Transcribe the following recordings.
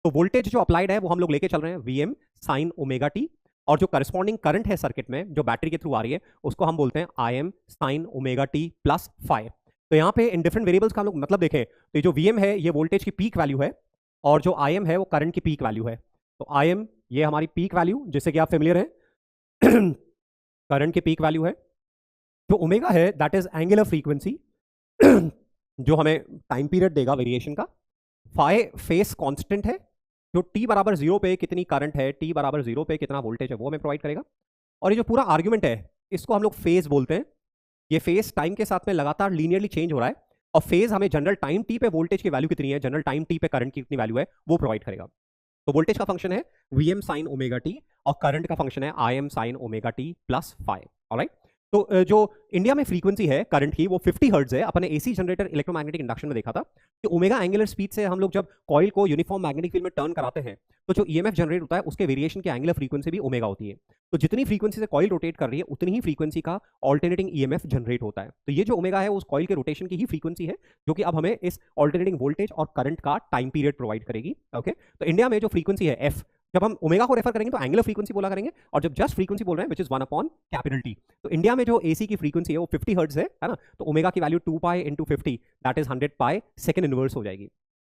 तो वोल्टेज जो अप्लाइड है वो हम लोग लेके चल रहे हैं V M sine omega T, और जो करस्पॉन्डिंग करंट है सर्किट में जो बैटरी के थ्रू आ रही है उसको हम बोलते हैं आई M sine omega T plus five. तो यहाँ पे इन डिफरेंट वेरिएबल्स का हम लोग मतलब देखें तो जो वी एम है ये वोल्टेज की पीक वैल्यू है, और जो आई एम है वो करंट की पीक वैल्यू है। तो आई एम ये हमारी पीक वैल्यू जिससे कि आप फेमिलियर हैं करंट की पीक वैल्यू है। जो ओमेगा है दैट इज एंगुलर फ्रीक्वेंसी जो हमें टाइम पीरियड देगा वेरिएशन का। फाई फेस कांस्टेंट है, जो टी बराबर जीरो पे कितनी करंट है, टी बराबर जीरो पे कितना वोल्टेज है वो हमें प्रोवाइड करेगा। और ये जो पूरा आर्ग्यूमेंट है इसको हम लोग फेज बोलते हैं। ये फेज टाइम के साथ में लगातार लीनियरली चेंज हो रहा है, और फेज हमें जनरल टाइम टी पे वोल्टेज की वैल्यू कितनी है, जनरल टाइम टी पे करंट की कितनी वैल्यू है वो प्रोवाइड करेगा। तो वोल्टेज का फंक्शन है V M sine omega T, और करंट का फंक्शन है I M sine omega T plus five. Alright, तो जो इंडिया में फ्रीक्वेंसी है करंट की वो 50 हर्ट्ज है। अपने एसी जनरेटर इलेक्ट्रोमैग्नेटिक इंडक्शन में देखा था कि ओमेगा एंगुलर स्पीड से हम लोग जब कॉइल को यूनिफॉर्म मैग्नेटिक फील्ड में टर्न कराते हैं तो जो ईएमएफ जनरेट होता है उसके वेरिएशन की एंगुलर फ्रीक्वेंसी भी ओमेगा होती है। तो जितनी फ्रीक्वेंसी से कॉइल रोटेट कर रही है उतनी ही फ्रीक्वेंसी का ऑल्टरनेटिंग ईएमएफ जनरेट होता है। तो ये जो ओमेगा है उस कॉइल के रोटेशन की ही फ्रीक्वेंसी है जो कि अब हमें इस ऑल्टरनेटिंग वोल्टेज और करंट का टाइम पीरियड प्रोवाइड करेगी। ओके, तो इंडिया में जो फ्रीक्वेंसी है एफ, जब हम ओमेगा को रेफर करेंगे तो एंगुलर फ्रीक्वेंसी बोला करेंगे, और जब जस्ट फ्रीक्वेंसी बोल रहे हैं which is 1 upon capital T. तो इंडिया में जो एसी की फ्रीक्वेंसी है वो 50 हर्ट्ज है ना, तो ओमेगा की value 2 pi into 50 that is 100 pi second inverse हो जाएगी।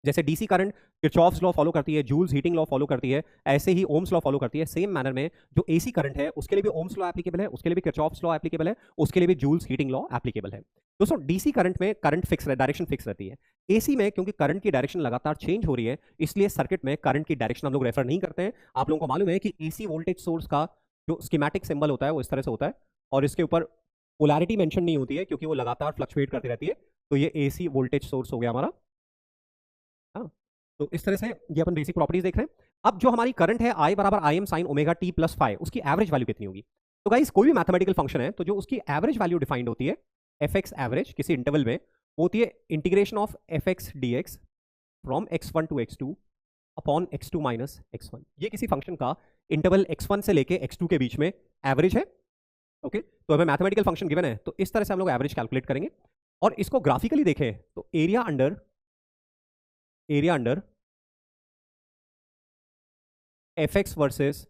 जैसे DC current Kirchhoff's law follow करती है, जूल्स हीटिंग लॉ फॉलो करती है, ऐसे ही ओम्स लॉ फॉलो करती है। सेम मैनर में जो एसी करंट है उसके लिए भी ओम्स लॉ एप्लीकेबल है, उसके लिए भी किरचॉफ्स लॉ एप्लीकेबल है, उसके लिए भी जूल्स हीटिंग लॉ एप्लीकेबल है। दोस्तों डीसी करंट में करंट फिक्स है, डायरेक्शन फिक्स रहती है। एसी में क्योंकि करंट की डायरेक्शन लगातार चेंज हो रही है इसलिए सर्किट में करंट की डायरेक्शन हम लोग रेफर नहीं करते हैं। आप लोगों को मालूम है कि एसी वोल्टेज सोर्स का जो स्कीमेटिक सिंबल होता है वो इस तरह से होता है, और इसके ऊपर पोलैरिटी मेंशन नहीं होती है क्योंकि वो लगातार फ्लक्चुएट करती रहती है। तो ये एसी वोल्टेज सोर्स हो गया हमारा। हाँ, तो इस तरह से ये अपन बेसिक प्रॉपर्टीज देख रहे हैं। अब जो हमारी करंट है आई बराबर I M sine omega T plus five, उसकी एवरेज वैल्यू कितनी होगी। तो गाइस कोई भी मैथमेटिकल फंक्शन है तो जो उसकी एवरेज वैल्यू डिफाइंड होती है एफ एक्स एवरेज किसी इंटरवल में वो होती है integration of F X D X from x1 to x2 upon x2 minus x1। ये किसी फंक्शन का इंटरवल x1 से लेके x2 के बीच में एवरेज है। ओके, तो हमें मैथमेटिकल फंक्शन गिवन है तो इस तरह से हम लोग एवरेज कैलकुलेट करेंगे। और इसको ग्राफिकली देखें तो area under F x versus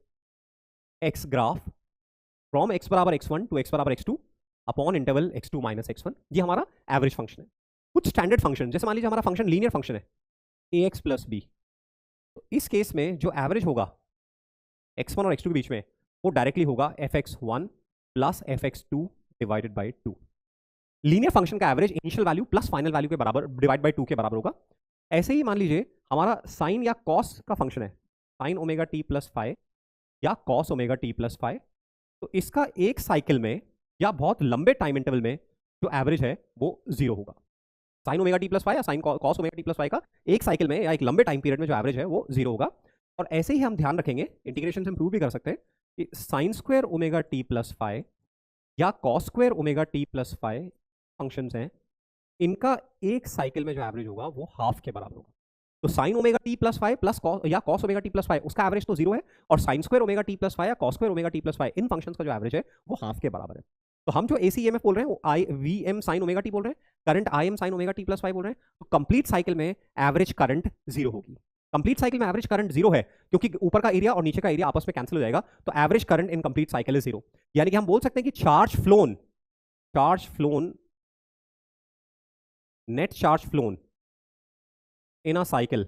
x graph from x बराबर x1 टू x बराबर x2 upon interval x2 minus x1, ये हमारा एवरेज फंक्शन है। कुछ स्टैंडर्ड फंक्शन जैसे मान लीजिए हमारा फंक्शन लीनियर फंक्शन है ax प्लस बी, तो इस केस में जो एवरेज होगा x1 और x2 के बीच में वो डायरेक्टली होगा fx1 plus fx2 divided by 2। Linear function का average initial value plus final value के बराबर डिवाइड बाई 2 के बराबर होगा। ऐसे ही मान लीजिए हमारा साइन या कॉस का फंक्शन है sine omega T plus five या cos omega T plus five, तो इसका एक साइकिल में या बहुत लंबे टाइम इंटरवल में जो एवरेज है वो जीरो होगा। Sine omega T plus five या sine cos omega T plus five का एक साइकिल में या एक लंबे टाइम पीरियड में जो एवरेज है वो जीरो होगा। और ऐसे ही हम ध्यान रखेंगे, इंटीग्रेशन से हम प्रूव भी कर सकते हैं कि sine square omega T plus five या cos square omega T plus five functions हैं, इनका एक साइकिल में जो एवरेज होगा वो हाफ के बराबर होगा। तो sine omega T plus five plus या cos omega T plus five उसका एवरेज तो जीरो है, और sine square omega T plus five या cos square omega T plus five इन फंक्शंस का जो एवरेज है वो हाफ के बराबर है। तो हम जो एसी ईएमएफ बोल रहे हैं वो I V M sine omega T बोल रहे हैं, current I M sine omega T plus five बोल रहे हैं। तो कंप्लीट साइकिल में एवरेज करंट जीरो होगी। कंप्लीट साइकिल में एवरेज करंट जीरो है क्योंकि ऊपर का एरिया और नीचे का एरिया आपस में कैंसिल हो जाएगा, तो average current in complete cycle is zero. यानी कि हम बोल सकते हैं कि net charge flown in a cycle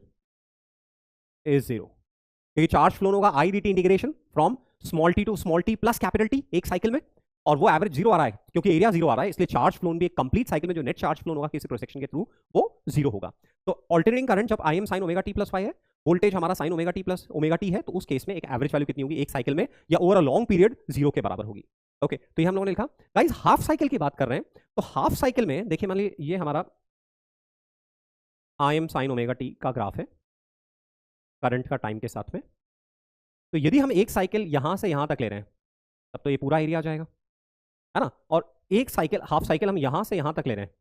is zero. क्योंकि चार्ज फ्लोन होगा I D T integration from small T to small T plus capital T एक साइकिल में, और वो एवरेज जीरो आ रहा है क्योंकि एरिया जीरो आ रहा है, इसलिए चार्ज फ्लोन भी एक कंप्लीट साइकिल में जो नेट चार्ज फ्लोन होगा किसी क्रॉस सेक्शन के थ्रू वो जीरो होगा। तो ऑल्टरनेटिंग करंट जब आई M sine omega T plus five है, वोल्टेज हमारा sign omega T plus omega T है, तो उस केस में एक एवरेज वैल्यू कितनी होगी एक साइकिल में या over a long period zero के बराबर होगी। ओके, तो ये हम लोगों ने लिखा। गाइस हाफ साइकिल की बात कर रहे हैं, तो हाफ साइकिल में देखिए मान लीजिए ये हमारा आई एम साइन ओमेगा टी का ग्राफ है करंट का टाइम के साथ में। तो यदि हम एक साइकिल यहां से यहां तक ले रहे हैं तब तो ये पूरा एरिया आ जाएगा, है ना, और एक साइकिल हाफ साइकिल हम यहां से यहां तक ले रहे हैं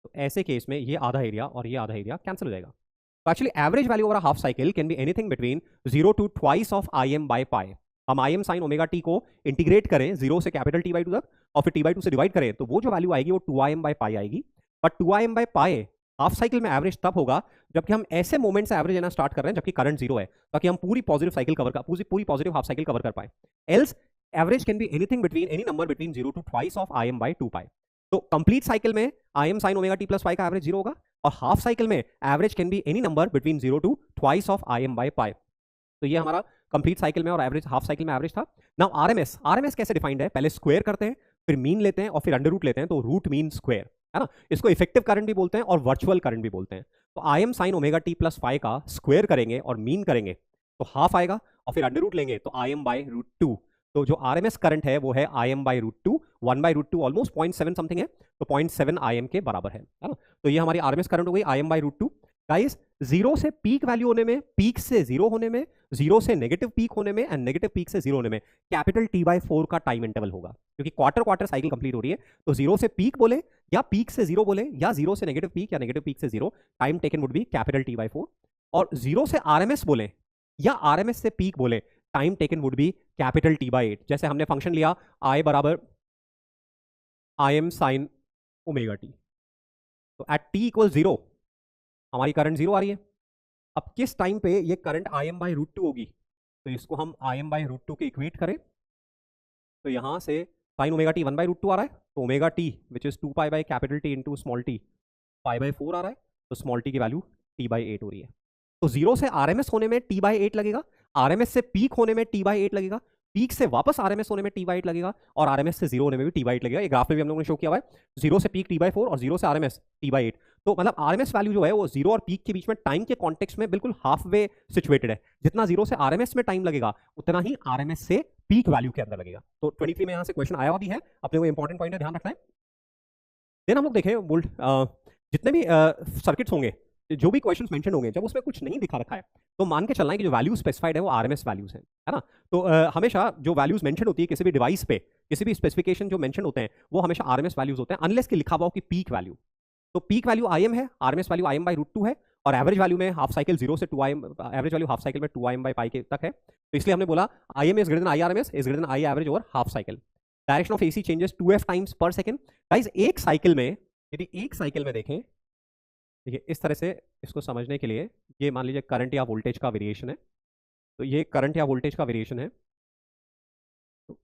तो ऐसे केस में ये आधा एरिया और ये आधा एरिया कैंसिल हो जाएगा। तो actually average value over half cycle can be anything between 0 to twice of I M by pi. हम I M sine omega T को इंटीग्रेट करें 0 से कैपिटल टी बाई 2 तक और फिर टी बाई 2 से डिवाइड करें तो वो जो वैल्यू आएगी वो 2 आई एम बाई पाई आएगी। But 2 I M by pi half cycle में एवरेज तब होगा जबकि हम ऐसे मोमेंट से एवरेज लेना स्टार्ट कर रहे हैं जबकि करंट जीरो है, ताकि हम पूरी पॉजिटिव साइकिल कवर कर पूरी पॉजिटिव हाफ साइकिल कवर कर पाए। Else average can be anything between any number between 0 to twice of I M by 2 पाई। तो कंप्लीट साइकिल में आई M sine omega T plus पाई का एवरेज जीरो होगा, और half cycle में average can be any number between 0 to twice of I M by पाई। तो ये हमारा complete cycle में और एवरेज हाफ साइकिल में एवरेज था। नाउ आरएमएस कैसे डिफाइंड है, पहले स्क्वायर करते हैं, फिर मीन लेते हैं और फिर अंडर रूट लेते हैं, तो रूट मीन स्क्वायर है ना। इसको इफेक्टिव करंट भी बोलते हैं और वर्चुअल करंट भी बोलते हैं। तो I M sine omega T plus five का स्क्वायर करेंगे और मीन करेंगे तो हाफ आएगा, और फिर अंडर रूट लेंगे तो I M by root two. तो जो आरएमएस करंट है वो है I M by root two, 1 by root two almost 0.7 something है, तो 0.7 आई एम के बराबर है ना। तो ये हमारी आरएमएस करंट हो गई I M by root two. Guys zero से पीक वैल्यू होने में, पीक से जीरो होने में, जीरो से नेगेटिव पीक होने में एंड नेगेटिव पीक से जीरो होने में कैपिटल टी बाई 4 का टाइम इंटरवल होगा, क्योंकि क्वार्टर साइकिल कंप्लीट हो रही है। तो जीरो से पीक बोले या पीक से जीरो बोले या जीरो से नेगेटिव पीक या नेगेटिव पीक से zero, time taken would be capital T by 4। और जीरो से आरएमएस बोले या आरएमएस से पीक बोले, time taken would be capital T by 8। जैसे हमने फंक्शन लिया आई बराबर I M sine omega T, तो एट टी इक्वल जीरो हमारी करंट जीरो आ रही है। अब किस टाइम पे ये current I M by root two होगी, तो इसको हम I M by root two के इक्वेट करें, तो यहां से sine omega T 1 by root two आ रहा है, तो omega T which is 2 pi by capital T into small T pi by 4 आ रहा है, तो स्मॉल टी की वैल्यू टी बाई 8 हो रही है। तो जीरो से आरएमएस होने में टी बाई 8 लगेगा, आरएमएस से पीक होने में टी बाई 8 लगेगा, पीक से वापस आरएमएस होने में टी बाई 8 लगेगा, और आरएमएस से जीरो होने में भी टी बाई 8 लगेगा। ये ग्राफ में भी हम लोगों ने शो किया हुआ है, जीरो से पीक टी बाई 4 और जीरो से आरएमएस टी बाई 8। तो मतलब आरएमएस वैल्यू जो है वो जीरो और पीक के बीच में टाइम के कॉन्टेक्स्ट में बिल्कुल हाफ वे सिचुएटेड है। जितना जीरो से आरएमएस में टाइम लगेगा उतना ही आरएमएस से पीक वैल्यू के अंदर लगेगा। तो 23 में यहां से क्वेश्चन आया हुआ भी है, अपने को इंपॉर्टेंट पॉइंट है, ध्यान रखना है। देन हम लोग देखें वोल्ट जितने भी सर्किट्स होंगे, जो भी क्वेश्चंस मेंशन होंगे, जब उसमें कुछ नहीं दिखा रखा है तो मान के चलना है कि जो वैल्यू स्पेसिफाइड है वो आरएमएस वैल्यूज है ना। तो हमेशा जो वैल्यूज मेंशन होती है किसी भी डिवाइस पे, किसी भी स्पेसिफिकेशन जो मेंशन होते हैं वो हमेशा आरएमएस वैल्यूज होते हैं, अनलेस कि लिखा हुआ हो कि पीक वैल्यू। तो पीक वैल्यू आई एम है, RMS value I M by root two है, और एवरेज वैल्यू में हाफ साइकिल जीरो से 2 I M, average value half cycle में 2 आई एम बाई पाई के तक है। तो इसलिए हमने बोला I M is greater than I RMS is greater than I average over half cycle. Direction of AC changes 2f times पर सेकंड। गाइस एक साइकिल में, यदि एक साइकिल में देखें, देखिए इस तरह से इसको समझने के लिए, ये मान लीजिए करंट या वोल्टेज का वेरिएशन है, तो ये करंट या वोल्टेज का वेरिएशन है। तो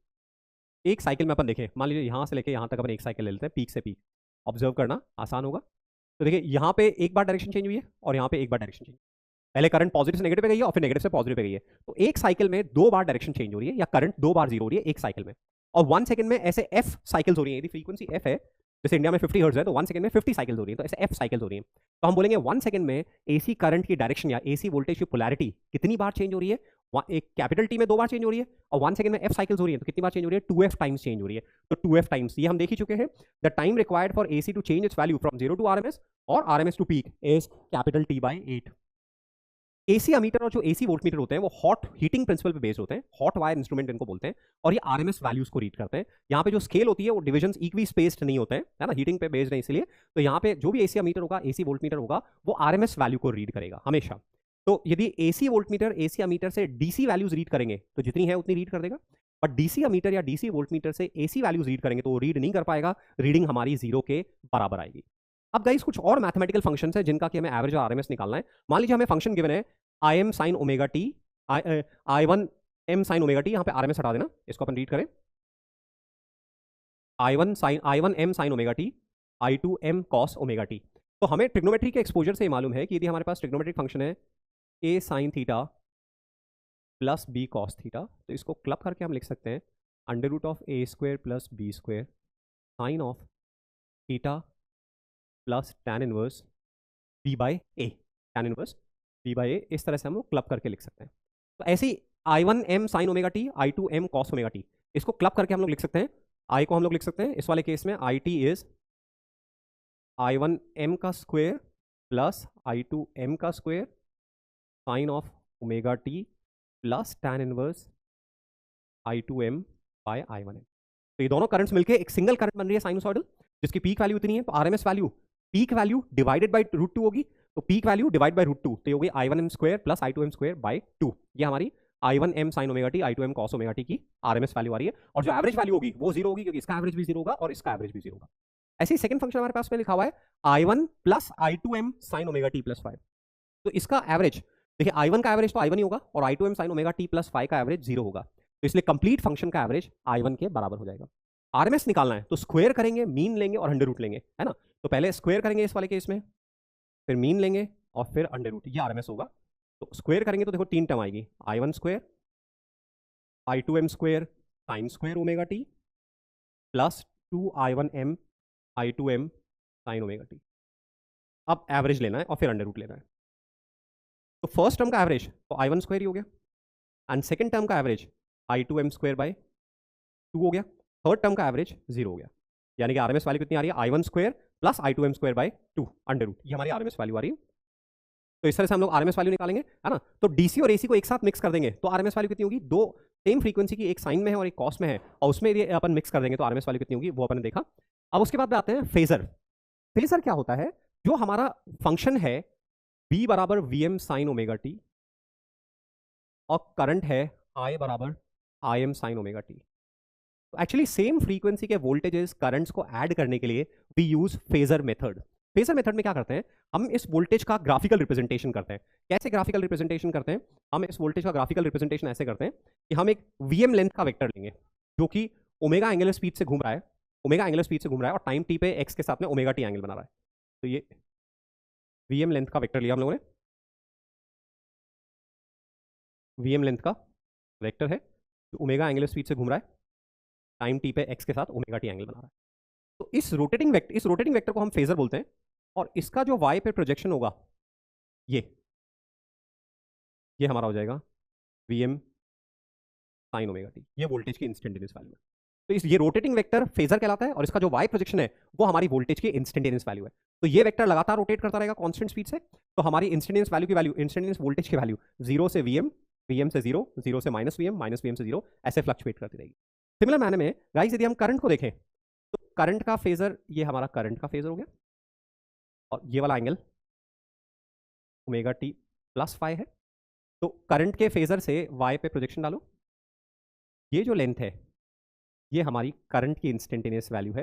एक साइकिल में अपन देखें, मान लीजिए यहाँ से लेके यहाँ तक अपन एक साइकिल ले लेते हैं, पीक से पीक, ऑब्जर्व करना आसान होगा। तो देखिए यहाँ पे एक बार डायरेक्शन चेंज हुई है और यहाँ पे एक बार डायरेक्शन चेंज, पहले करंट पॉजिटिव से नेगेटिव पे गई है और फिर नेगेटिव से पॉजिटिव पे गई है। तो एक साइकिल में 2 बार डायरेक्शन चेंज हो रही है या करंट 2 बार जीरो हो रही है एक साइकिल में, और 1 सेकंड में ऐसे f साइकिल्स हो रही है। यदि फ्रीक्वेंसी f है, जैसे इंडिया में 50 हर्ट्ज है, तो 1 सेकंड में 50 साइकिल्स हो रही है, तो ऐसे f साइकिल्स हो रही है। तो हम बोलेंगे 1 सेकंड में एसी करंट की डायरेक्शन या एसी वोल्टेज की पोलैरिटी कितनी बार चेंज हो रही है, एक कैपिटल टी में 2 बार चेंज हो रही है, और 1 सेकंड में f साइकिल्स हो रही है, तो कितनी बार चेंज हो रही है, 2f टाइम्स चेंज हो रही है। तो 2f टाइम्स ये हम देख ही चुके हैं। The time required for AC to change its value from 0 to RMS और RMS to peak is capital T by 8। AC ammeter और जो एसी वोल्टमीटर होते हैं वो हॉट हीटिंग प्रिंसिपल पे बेस्ड होते हैं, हॉट वायर इंस्ट्रूमेंट इनको बोलते हैं, और ये आरएमएस वैल्यूज को रीड करते हैं। यहाँ पे जो स्केल होती है वो डिविजन्स इक्वी स्पेस्ड नहीं होते हैं, है ना, हीटिंग पे बेस्ड है इसलिए। तो यहाँ पे जो भी एसी अमीटर होगा, एसी वोल्टमीटर होगा, वो आरएमएस वैल्यू को रीड करेगा हमेशा। तो यदि एसी वोल्टमीटर एसी अमीटर से डीसी वैल्यूज रीड करेंगे तो जितनी है उतनी रीड कर देगा, बट डीसी अमीटर या डीसी वोल्टमीटर से एसी वैल्यूज रीड करेंगे तो वो रीड नहीं कर पाएगा, रीडिंग हमारी जीरो के बराबर आएगी। अब गाइस कुछ और मैथमेटिकल फंक्शंस है जिनका कि हमें एवरेज और आरएमएस निकालना है। मान लीजिए हमें फंक्शन गिवन है I M sine omega T, I one M sine omega T, यहाँ पे आरएमएस हटा देना, इसको अपन रीड करें, I one M sine omega T, I two M cos omega T. तो हमें ट्रिग्नोमेट्री के एक्सपोजर से मालूम है कि यदि हमारे पास ट्रिग्नोमेट्रिक फंक्शन है A sine theta plus B cos theta, तो इसको क्लब करके हम लिख सकते हैं under root of A square plus B square sine of theta plus tan inverse B by A, tan inverse B by A. इस तरह से हम लोग क्लब करके लिख सकते हैं। तो ऐसे ही I one M sine omega T, I two M cos omega T, इसको क्लब करके हम लोग लिख सकते हैं। आई को हम लोग लिख सकते हैं इस वाले केस में I T is I one M का square plus I two M का square sine of omega T plus tan inverse I two M by I one M. तो ये दोनों करंट्स मिलकर एक सिंगल करंट बन रही है साइनोसॉइडल, जिसकी पीक वैल्यू इतनी है। तो RMS value peak value divided by root two होगी, तो peak value divide by root two, तो ये होगी I one M square plus I two M square by two. ये हमारी I one M sine omega T, I two M cos omega T की RMS value आ रही है। और जो एवरेज वैल्यू होगी वो जीरो होगी, क्योंकि इसका एवरेज भी जीरो होगा और इसका एवरेज भी जीरो होगा। ऐसे ही सेकंड फंक्शन हमारे पास में लिखा हुआ है I1 plus I2m sign omega T plus 5। तो इसका एवरेज देखिए, I1 का एवरेज तो I1 ही होगा और I2m sign omega T plus 5 का एवरेज 0 होगा, तो इसलिए कंप्लीट फंक्शन का एवरेज I1 के बराबर हो जाएगा। आरएमएस निकालना है तो स्क्वायर करेंगे, मीन लेंगे और अंडर रूट लेंगे, है ना। तो पहले स्क्वायर करेंगे इस वाले केस में, फिर मीन लेंगे और फिर अंडर रूट, ये आरएमएस होगा। तो स्क्वायर करेंगे तो देखो 3 टर्म आएगी, I1 square I2m square sine square omega T plus 2I1m I2m sign omega T. अब एवरेज लेना है और फिर अंडर रूट लेना है। तो फर्स्ट टर्म का एवरेज तो I1 स्क्वायर ही हो गया, एंड सेकंड टर्म का एवरेज I2m स्क्वायर बाय 2 हो गया, थर्ड टर्म का एवरेज 0 हो गया। यानी कि आरएमएस वैल्यू कितनी आ रही है, I1 square plus I2m square by 2 under root, ये हमारी आरएमएस वैल्यू आ रही है। तो इस तरह से हम लोग आरएमएस वैल्यू निकालेंगे, है ना। तो डीसी और एसी को एक साथ मिक्स कर देंगे तो आरएमएस वैल्यू कितनी होगी, दो सेम फ्रीक्वेंसी की, एक साइन में है और एक कॉस में है, और उसमें यदि अपन मिक्स कर देंगे तो आरएमएस वैल्यू कितनी होगी वो अपन ने देखा। अब उसके बाद आते हैं फेजर। फेजर क्या होता है, जो हमारा फंक्शन है V बराबर Vm साइन ओमेगा टी और करंट है I बराबर Im साइन ओमेगा टी। तो एक्चुअली सेम फ्रीक्वेंसी के वोल्टेजेस करंट्स को ऐड करने के लिए we use phasor method. Phasor method में क्या करते हैं, हम इस वोल्टेज का ग्राफिकल रिप्रेजेंटेशन करते हैं। कैसे ग्राफिकल रिप्रेजेंटेशन करते हैं, हम इस वोल्टेज का ग्राफिकल रिप्रेजेंटेशन ऐसे करते हैं कि हम एक Vm लेंथ का वेक्टर लेंगे जो कि ओमेगा एंगुलर स्पीड से घूम रहा है, ओमेगा एंगुलर स्पीड से घूम रहा है और टाइम टी पे x के साथ में ओमेगा टी एंगल बना रहा है। तो ये Vm लेंथ का वेक्टर लिया हम लोगों ने, Vm लेंथ का वेक्टर है जो ओमेगा एंगुलर स्पीड से घूम रहा है, टाइम टी पे x के साथ ओमेगा टी एंगल बना रहा है। तो इस रोटेटिंग वेक्टर को हम फेजर बोलते हैं, और इसका जो y पे प्रोजेक्शन होगा ये हमारा हो जाएगा Vm साइन ओमेगा टी, ये वोल्टेज की इंस्टेंटेनियस वैल्यू है। तो ये रोटेटिंग वेक्टर फेजर कहलाता है और इसका जो y प्रोजेक्शन है वो हमारी वोल्टेज की इंस्टेंटेनियस वैल्यू है। तो ये वेक्टर लगातार रोटेट करता रहेगा कांस्टेंट स्पीड से, तो हमारी इंस्टेंटेनियस वैल्यू की वैल्यू, इंस्टेंटेनियस वोल्टेज की वैल्यू 0 से Vm, Vm से 0, 0 से माइनस Vm से 0, ऐसे फ्लक्चुएट करती रहेगी। सिमिलर मैनर में गाइस यदि हम करंट को देखें तो करंट का फेजर, ये हमारा करंट का फेजर हो गया और ये वाला एंगल ओमेगा टी प्लस 5 है। तो करंट के फेजर से y पे प्रोजेक्शन डालो, ये जो लेंथ है ये हमारी करंट की इंस्टेंटेनियस वैल्यू है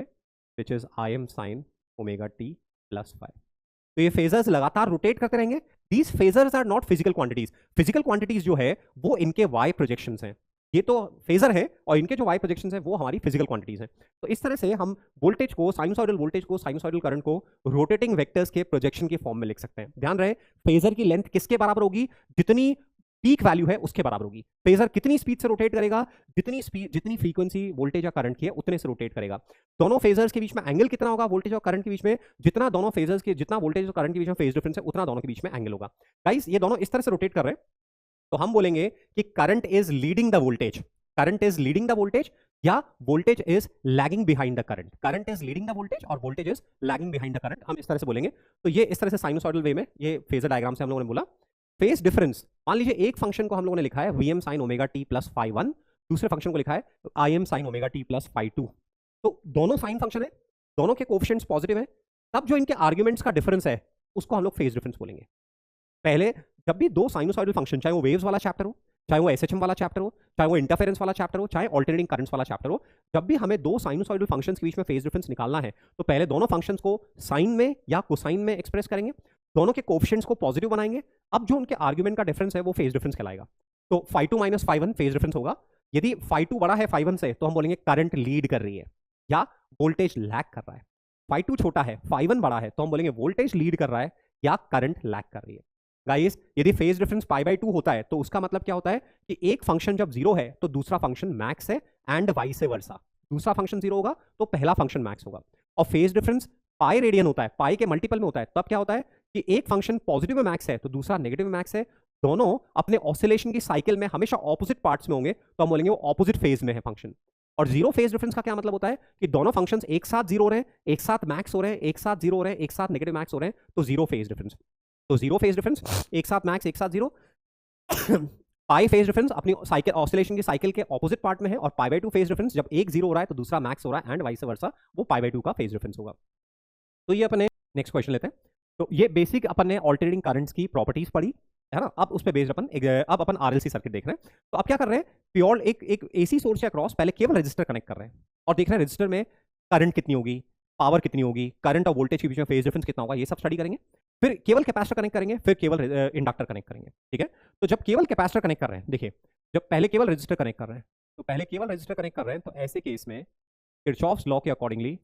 which is Im sine omega T plus 5। तो ये फेजर्स लगातार रोटेट करते रहेंगे। These phasors are not physical quantities, physical quantities जो है वो इनके y प्रोजेक्शंस हैं। ये तो फेजर है और इनके जो y प्रोजेक्शंस हैं वो हमारी फिजिकल क्वांटिटीज हैं। तो इस तरह से हम वोल्टेज को, साइनसॉइडल वोल्टेज को, साइनसॉइडल करंट को रोटेटिंग वेक्टर्स के प्रोजेक्शन की फॉर्म में लिख सकते हैं। ध्यान रहे, फेजर की लेंथ किसके बराबर होगी, जितनी पीक वैल्यू है उसके बराबर होगी। फेजर कितनी स्पीड से रोटेट करेगा, जितनी फ्रीक्वेंसी वोल्टेज या करंट की है उतने से रोटेट करेगा। दोनों फेजर्स के बीच में एंगल कितना होगा वोल्टेज और करंट के बीच में, जितना दोनों फेजर्स के, जितना वोल्टेज और करंट के बीच में फेज डिफरेंस है उतना दोनों के बीच में एंगल होगा। गाइस ये दोनों इस तरह से रोटेट कर रहे हैं तो हम बोलेंगे कि current is leading the voltage, current is leading the voltage, या voltage is lagging behind the current. Current is leading the voltage और voltage is lagging behind the current, हम इस तरह से बोलेंगे। तो ये इस तरह से साइनसॉइडल वे में ये फेजर डायग्राम से हम लोगों ने बोला। फेज डिफरेंस, मान लीजिए एक फंक्शन को हम लोगों ने लिखा है Vm sine omega T plus phi 1, दूसरे फंक्शन को लिखा है Im sine omega T plus phi 2। तो दोनों साइन फंक्शन है, दोनों के कोएफिशिएंट्स पॉजिटिव है, तब जो इनके आर्ग्यूमेंट्स का डिफरेंस है उसको हम लोग फेज डिफरेंस बोलेंगे। पहले जब भी दो साइनोसॉइडल फंक्शन, चाहे वो वेव्स वाला चैप्टर हो, चाहे वो एसएचएम वाला चैप्टर हो, चाहे वो इंटरफेरेंस वाला चैप्टर हो, चाहे ऑल्टरनेटिंग करंट्स वाला चैप्टर हो, जब भी हमें दो साइनोसॉइडल फंक्शंस के बीच में फेज डिफरेंस निकालना है तो पहले दोनों फंक्शंस को साइन में या कोसाइन में एक्सप्रेस करेंगे, दोनों के कोएफिशिएंट्स को पॉजिटिव बनाएंगे। अब जो उनके आर्ग्यूमेंट का डिफरेंस है वो फेज डिफरेंस कहलाएगा। तो phi 2 minus phi 1 phase difference होगा। यदि फाई 2 बड़ा है फाई 1 से तो हम बोलेंगे करंट लीड कर रही है या वोल्टेज लैग कर रहा है। फाई 2 छोटा है, फाई 1 बड़ा है तो हम बोलेंगे वोल्टेज लीड कर रहा है या करंट लैग कर रही है। गाइस यदि फेज डिफरेंस पाई बाई 2 होता है तो उसका मतलब क्या होता है कि एक फंक्शन जब 0 है तो दूसरा फंक्शन मैक्स है, एंड वाइस वर्सा। दूसरा फंक्शन 0 होगा तो पहला फंक्शन मैक्स होगा। और फेज डिफरेंस पाई रेडियन होता है, पाई के मल्टीपल में होता है, तब क्या होता है कि एक फंक्शन पॉजिटिव में मैक्स है तो दूसरा नेगेटिव में मैक्स है। दोनों अपने ऑसिलेशन की साइकिल में हमेशा ऑपोजिट पार्ट्स में होंगे तो हम बोलेंगे वो ऑपोजिट फेज में है फंक्शन। और जीरो फेज डिफरेंस का क्या मतलब होता है कि दोनों फंक्शंस एक साथ 0 हो रहे हैं, एक साथ मैक्स हो रहे हैं, एक साथ 0 हो रहे हैं, एक साथ नेगेटिव मैक्स हो रहे हैं, तो जीरो फेज डिफरेंस। तो जीरो फेज डिफरेंस, एक साथ मैक्स एक साथ 0। पाई फेज डिफरेंस अपनी साइकिल, ऑसिलेशन की साइकिल के ऑपोजिट पार्ट में है, और पाई बाई 2 फेज डिफरेंस जब एक 0 हो रहा है तो दूसरा मैक्स हो रहा है, एंड वाइस वर्सा, वो पाई बाई 2 का फेज डिफरेंस होगा। तो ये अपने नेक्स्ट क्वेश्चन लेते हैं। तो ये बेसिक अपन ने ऑल्टरनेटिंग करंट्स की प्रॉपर्टीज पढ़ी है ना। अब उस पे बेस्ड अब अपन आरएलसी सर्किट देख रहे हैं। तो अब क्या कर रहे हैं, प्योर एक एसी सोर्स के अक्रॉस पहले केवल रजिस्टर कनेक्ट कर रहे हैं और देख रहे हैं रजिस्टर में करंट कितनी होगी, पावर कितनी होगी, करंट और वोल्टेज के बीच में फेज डिफरेंस कितना होगा, ये सब स्टडी करेंगे। फिर केवल कैपेसिटर कनेक्ट करेंगे, फिर केवल इंडक्टर कनेक्ट करेंगे, ठीक है। तो जब केवल कैपेसिटर कनेक्ट कर रहे हैं, देखिए जब पहले केवल रजिस्टर कनेक्ट कर रहे हैं, तो पहले केवल रजिस्टर कनेक्ट कर रहे हैं, तो ऐसे केस में किरचॉफ्स लॉ के अकॉर्डिंगली,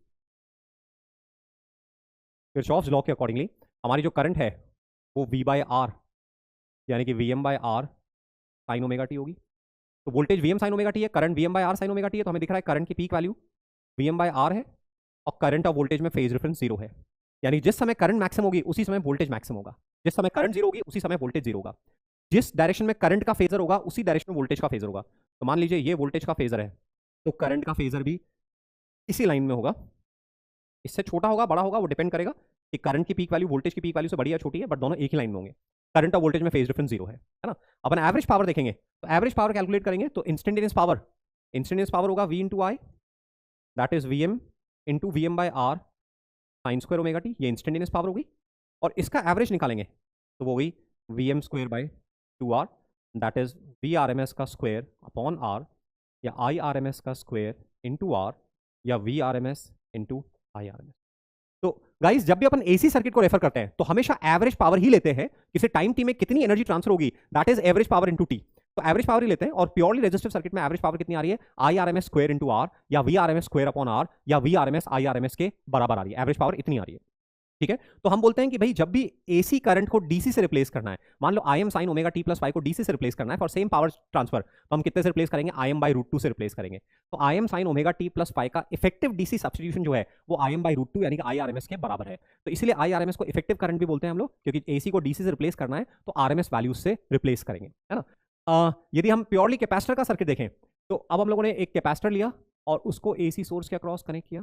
किरचॉफ्स लॉ के अकॉर्डिंगली हमारी जो करंट है वो V बाय आर यानी कि Vm by R sine omega T होगी। तो voltage Vm sine omega T है, current Vm by R sine omega T है, तो हमें दिख रहा है करंट की peak value Vm by R है और करंट और वोल्टेज में फेज डिफरेंस जीरो है। यानी जिस समय करंट मैक्सिमम होगी उसी समय वोल्टेज मैक्सिमम होगा, जिस समय करंट जीरो होगी उसी समय वोल्टेज जीरो होगा, जिस डायरेक्शन में करंट का फेजर होगा उसी डायरेक्शन में वोल्टेज का फेजर होगा। तो मान लीजिए ये वोल्टेज का फेजर है, तो करंट का फेजर भी इसी लाइन में होगा, इससे छोटा होगा बड़ा होगा वो डिपेंड करेगा कि करंट की पीक वैल्यू वोल्टेज की पीक वैल्यू से बड़ी या छोटी है, बट दोनों एक ही लाइन में होंगे। करंट और वोल्टेज में फेज डिफरेंस जीरो है ना। अपन एवरेज पावर देखेंगे, तो एवरेज पावर कैलकुलेट करेंगे, तो इंस्टेंटेनियस पावर होगा V into I, that is Vm into Vm by R sine square omega T, ये इंस्टेंटेनियस पावर होगी। और इसका एवरेज निकालेंगे तो वो होगी Vm square by 2R, that is VRMS का स्क्वायर अपॉन R, या IRMS का स्क्वायर इंटू R, या VRMS इंटू IRMS। तो गाइस जब भी अपन एसी सर्किट को रेफर करते हैं तो हमेशा एवरेज पावर ही लेते हैं, किसी टाइम टी में कितनी एनर्जी ट्रांसफर होगी, that is average power into T. तो एवरेज पावर ही लेते हैं, और प्योरली रेजिस्टिव सर्किट में एवरेज पावर कितनी आ रही है, IRMS स्क्वायर इंटू आर, या VRMS स्क्वायर अपॉन आर, या VRMS IRMS के बराबर आ रही है, एवरेज पावर इतनी आ रही है, ठीक है। तो हम बोलते हैं कि भाई जब भी एसी करंट को डीसी से रिप्लेस करना है, मान लो I M sine omega T plus five को डीसी से रिप्लेस करना है फॉर सेम पावर ट्रांसफर, तो हम कितने से रिप्लेस करेंगे, I M by root two से रिप्लेस करेंगे। तो I M sine omega T plus five का इफेक्टिव डीसी सब्सटीट्यूशन जो है वो I M by root two यानी कि IRMS के बराबर है। तो इसलिए IRMS को इफेक्टिव करंट भी बोलते हैं हम लोग, क्योंकि एसी को डीसी से रिप्लेस करना है तो RMS वैल्यूज से रिप्लेस करेंगे, है ना। यदि हम प्योरली कैपेसिटर का सर्किट देखें, तो अब हम लोगों ने एक कैपेसिटर लिया और उसको एसी सोर्स के अक्रॉस कनेक्ट किया,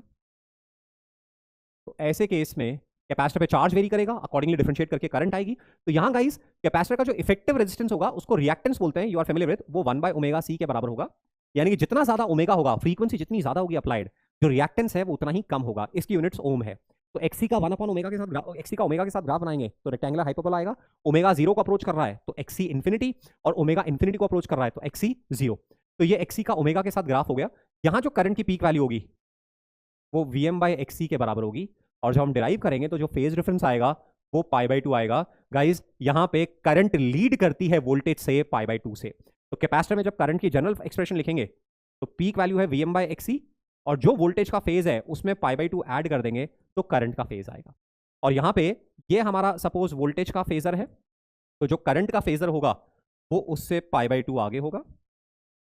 तो ऐसे केस में कैपेसिटर पे चार्ज वेरी करेगा, अकॉर्डिंगली डिफरेंशिएट करके करंट आएगी। तो यहां गाइस कैपेसिटर का जो इफेक्टिव रेजिस्टेंस होगा उसको रिएक्टेंस बोलते हैं, यू आर फेमिलियर विद, वो 1 बाय ओमेगा सी के बराबर होगा। यानी कि जितना ज्यादा ओमेगा होगा, फ्रीक्वेंसी जितनी ज्यादा होगी अप्लाइड, जो रिएक्टेंस है वो उतना ही कम होगा। इसकी यूनिट्स ओम है। तो एक्सी का 1 अपॉन ओमेगा के साथ एक्सी का ओमेगा के साथ ग्राफ बनाएंगे तो रेक्टेंगुलर हाइपरबोला आएगा। ओमेगा जीरो को अप्रोच कर रहा है तो एक्सी इंफिनिटी, और ओमेगा इंफिनिटी को अप्रोच कर रहा है तो एक्सी जीरो। तो ये एक्सी का ओमेगा के साथ ग्राफ हो गया। यहां जो करंट की पीक वैल्यू होगी वो Vm बाई एक्सी के बराबर होगी, और जब हम डिराइव करेंगे तो जो फेज डिफरेंस आएगा वो पाई बाई टू आएगा। गाइज यहां पे करंट लीड करती है वोल्टेज से पाई बाई टू से। तो कैपेसिटर में जब करंट की जनरल एक्सप्रेशन लिखेंगे तो पीक वैल्यू है Vm बाई एक्सी, और जो वोल्टेज का फेज है उसमें पाई बाई टू ऐड कर देंगे तो करंट का फेज आएगा। और यहां पे ये हमारा सपोज वोल्टेज का फेजर है, तो जो करंट का फेजर होगा वो उससे पाई बाई टू आगे होगा।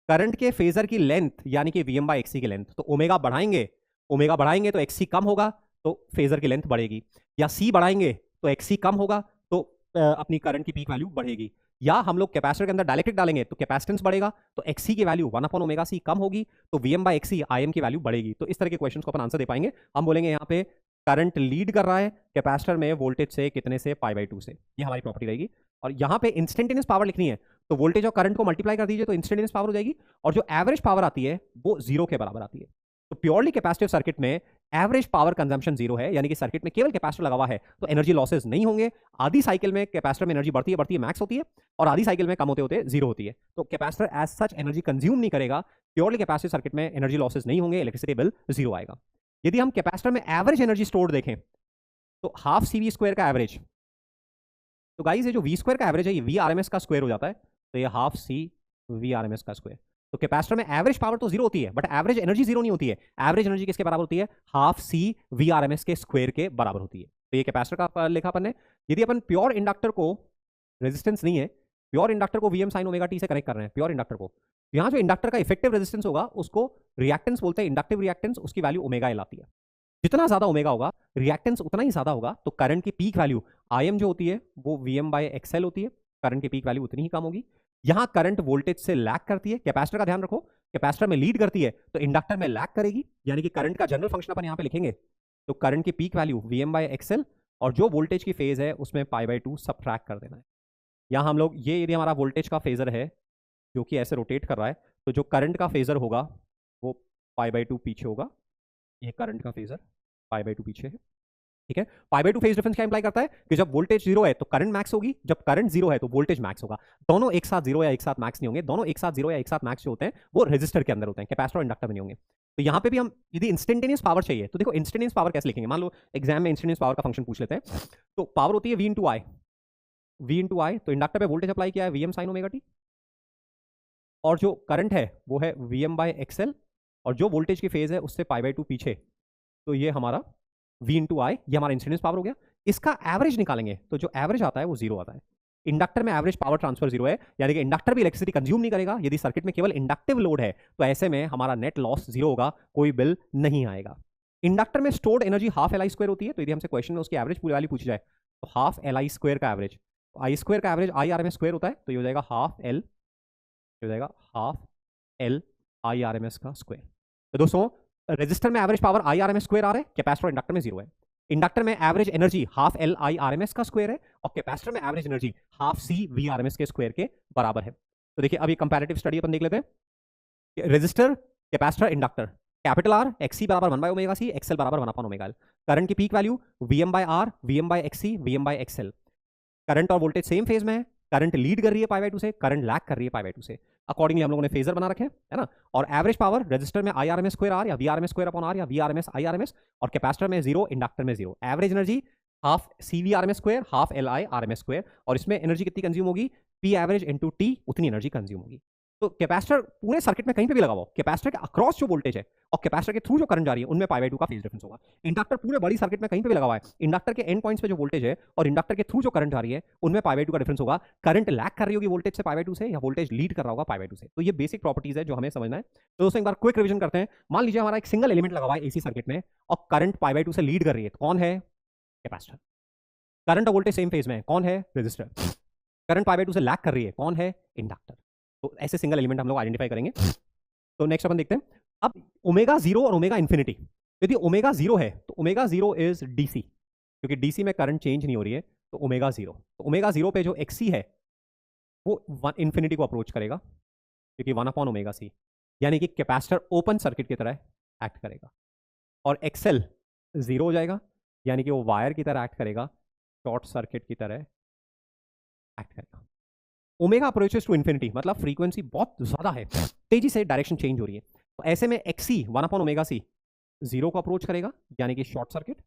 करंट के फेजर की लेंथ यानी कि Vm बाई एक्सी की लेंथ, तो ओमेगा बढ़ाएंगे तो एक्सी कम होगा तो फेजर की लेंथ बढ़ेगी, या सी बढ़ाएंगे तो एक्सी कम होगा तो अपनी करंट की पीक वैल्यू बढ़ेगी। या हम लोग कैपेसिटर के अंदर डायलेक्ट्रिक डालेंगे तो कैपेसिटेंस बढ़ेगा तो एक्सी की वैल्यू 1 अपॉन ओमेगा सी कम होगी, तो Vm बाई एक्सी IM की वैल्यू बढ़ेगी। तो इस तरह के क्वेश्चन को अपन आंसर दे पाएंगे। हम बोलेंगे यहाँ पे करंट लीड कर रहा है कैपेसिटर में वोल्टेज से कितने से, पाई बाई टू से, ये हमारी प्रॉपर्टी रहेगी। और यहाँ पे इंस्टेंटेनियस पावर लिखनी है तो वोल्टेज और करंट को मल्टीप्लाई कर दीजिए तो इंस्टेंटेनियस पावर हो जाएगी, और जो एवरेज पावर आती है वो जीरो के बराबर आती है। तो प्योरली कैपेसिटिव सर्किट में एवरेज पावर कंजम्पशन जीरो है, यानी कि सर्किट में केवल कैपेसिटर लगा हुआ है तो एनर्जी लॉसेस नहीं होंगे। आधी साइकिल में कैपेसिटर में एनर्जी बढ़ती है मैक्स होती है, और आधी साइकिल में कम होते होते जीरो होती है। तो capacitor as such energy consume नहीं करेगा। प्योरली कैपेसिटिव सर्किट में एनर्जी लॉसेस नहीं होंगे, इलेक्ट्रिसिटी बिल जीरो आएगा। यदि हम कैपेसिटर में एवरेज एनर्जी स्टोर देखें तो हाफ CV स्क्वायर का एवरेज, तो गाइस ये जो V स्क्वायर का एवरेज है ये VRMS का स्क्वायर हो जाता है, तो ये हाफ C VRMS का स्क्वायर। तो कैपेसिटर में एवरेज पावर तो जीरो होती है बट एवरेज एनर्जी जीरो नहीं होती है। एवरेज एनर्जी किसके बराबर होती है, हाफ C VRMS के स्क्वायर के बराबर होती है। तो ये कैपेसिटर का लिखा अपन ने। यदि अपन प्योर इंडक्टर को, रेजिस्टेंस नहीं है, प्योर इंडक्टर को Vm साइन ओमेगा टी से कनेक्ट कर रहे हैं, प्योर इंडक्टर को, यहाँ जो इंडक्टर का इफेक्टिव रेजिस्टेंस होगा उसको रिएक्टेंस बोलते हैं, इंडक्टिव रिएक्टेंस, उसकी वैल्यू ओमेगा एल आती है। जितना ज्यादा ओमेगा होगा रिएक्टेंस उतना ही ज्यादा होगा, तो करंट की पीक वैल्यू IM जो होती है वो Vm बाई XL होती है, करंट की पीक वैल्यू उतनी ही कम होगी। यहां करंट वोल्टेज से लैग करती है, कैपेसिटर का ध्यान रखो, कैपेसिटर में लीड करती है तो इंडक्टर में लैग करेगी, यानी कि करंट का जनरल फंक्शन अपन यहां पे लिखेंगे तो करंट की peak value Vm by XL, और जो वोल्टेज की फेज है उसमें पाई बाई टू सब्ट्रैक्ट कर देना है। यहां हम लोग ये, यदि हमारा वोल्टेज का फेजर है जो कि ऐसे रोटेट कर रहा है, तो जो करंट का फेजर होगा वो पाई बाई टू पीछे होगा, ये करंट का फेजर पाई बाई टू पीछे है। ठीक है। पाई बाय 2 फेज डिफरेंस क्या इंप्लाई करता है कि जब वोल्टेज जीरो है तो करंट मैक्स होगी, जब करंट जीरो है तो वोल्टेज मैक्स होगा। दोनों एक साथ जीरो या एक साथ मैक्स नहीं होंगे, दोनों एक साथ जीरो या एक साथ मैक्स जो होते हैं वो रेजिस्टर के अंदर होते हैं, कैपेसिटर और इंडक्टर में नहीं होंगे। तो यहाँ पे भी हम यदि इंस्टेंटेनियस पावर चाहिए तो देखो इंस्टेंटेनियस पावर कैसे लिखेंगे, मान लो एग्जाम में इंस्टेंटेनियस पावर का फंक्शन पूछ लेते हैं। तो पावर होती है V into I, V into I, तो इंडक्टर पे वोल्टेज अप्लाई किया है V M sine omega T, और जो करंट है वो है वी एम बाई एक्सएल, और जो वोल्टेज की फेज है उससे पाई बाई 2 पीछे, तो ये हमारा v इंटू आई, ये हमारा इंस्टेंटेनियस पावर हो गया। इसका एवरेज निकालेंगे तो जो एवरेज आता है वो जीरो आता है। इंडक्टर में एवरेज पावर ट्रांसफर जीरो है, यानी कि इंडक्टर भी इलेक्ट्रिसिटी कंज्यूम नहीं करेगा। यदि सर्किट में केवल इंडक्टिव लोड है तो ऐसे में हमारा नेट लॉस जीरो होगा, कोई बिल नहीं आएगा। इंडक्टर में stored energy half L I square होती है, तो यदि हमसे क्वेश्चन में उसकी एवरेज पूरी वाली पूछी जाए तो हाफ एल आई स्क्वायर का एवरेज, आई स्क्वायर का average I R M S square होता है, तो ये हो जाएगा हाफ एल, हो जाएगा half L I R M S का स्क्वायर। तो दोस्तों रेजिस्टर में average power I R M S square आ रहा है, कैपेसिटर इंडक्टर में जीरो है। इंडक्टर में average energy half L I R M S का स्क्वायर है, और कैपेसिटर में average energy half C V R M S के स्क्वायर के बराबर है। तो देखिए अभी कंपैरेटिव स्टडी अपन देख लेते हैं। Resistor, capacitor, inductor, capital R XC बराबर 1 बाय ओमेगा सी, एक्सएल बराबर 1 अपॉन ओमेगा एल। करंट की peak value V M by R, V M by XC, V M by XL. Current और voltage same phase में है, current lead कर रही है pi by 2 से, करंट लैग कर रही है पाई बाय 2 से। अकॉर्डिंगली हम लोगों ने फेजर बना रखे है ना। और एवरेज पावर रजिस्टर में I R M S square R या V R M S square upon R या V R M S I R M S, और कैपेसिटर में जीरो, इंडक्टर में zero. Average energy half C V R M S square, half L I R M S square, और इसमें energy कितनी consume होगी, P average into T, उतनी energy consume होगी। तो कैपेसिटर पूरे सर्किट में कहीं पे भी लगा हुआ, कैपेसिटर के अक्रॉस जो वोल्टेज है और कैपेसिटर के थ्रू जो करंट जा रही है उनमें पाई बाय 2 का फेज डिफरेंस होगा। इंडक्टर पूरे बड़ी सर्किट में कहीं पे भी लगा हुआ है, इंडक्टर के एंड पॉइंट्स पे जो वोल्टेज है और इंडक्टर के थ्रू जो करंट जा रही है उनमें पाई बाय 2 का डिफरेंस होगा। करंट लैग कर रही होगी वोल्टेज से पाई बाय 2 से, या वोल्टेज लीड कर रहा होगा पाई बाय 2 से। तो ये बेसिक प्रॉपर्टीज है जो हमें समझना है। तो दोस्तों एक बार क्विक रिविजन करते हैं। मान लीजिए हमारा एक सिंगल एलिमेंट लगा हुआ है एसी सर्किट में और करंट पाई बाय 2 से लीड कर रही है, तो कौन है, कैपेसिटर। करंट और वोल्टेज सेम फेज में है, कौन है, रेजिस्टर। करंट पाई बाय 2 से लैग कर रही है, कौन है, इंडक्टर। तो ऐसे सिंगल एलिमेंट हम लोग आइडेंटिफाई करेंगे। तो नेक्स्ट अपन देखते हैं अब ओमेगा जीरो और ओमेगा इंफिनिटी। यदि ओमेगा जीरो है तो ओमेगा जीरो इज डीसी, क्योंकि डीसी में करंट चेंज नहीं हो रही है, तो ओमेगा जीरो। तो ओमेगा जीरो पे जो एक्सी है वो इंफिनिटी को अप्रोच करेगा, क्योंकि 1 अपॉन ओमेगा सी, यानी कि कैपेसिटर ओपन सर्किट की तरह एक्ट करेगा। और एक्सएल जीरो हो जाएगा, यानी कि वो वायर की तरह एक्ट करेगा, शॉर्ट सर्किट की तरह एक्ट करेगा। ओमेगा अप्रोचेस टू इंफिनिटी, मतलब फ्रीक्वेंसी बहुत ज्यादा है, तेजी से डायरेक्शन चेंज हो रही है, तो ऐसे में XC 1 upon omega C zero को अप्रोच करेगा, यानी कि शॉर्ट सर्किट।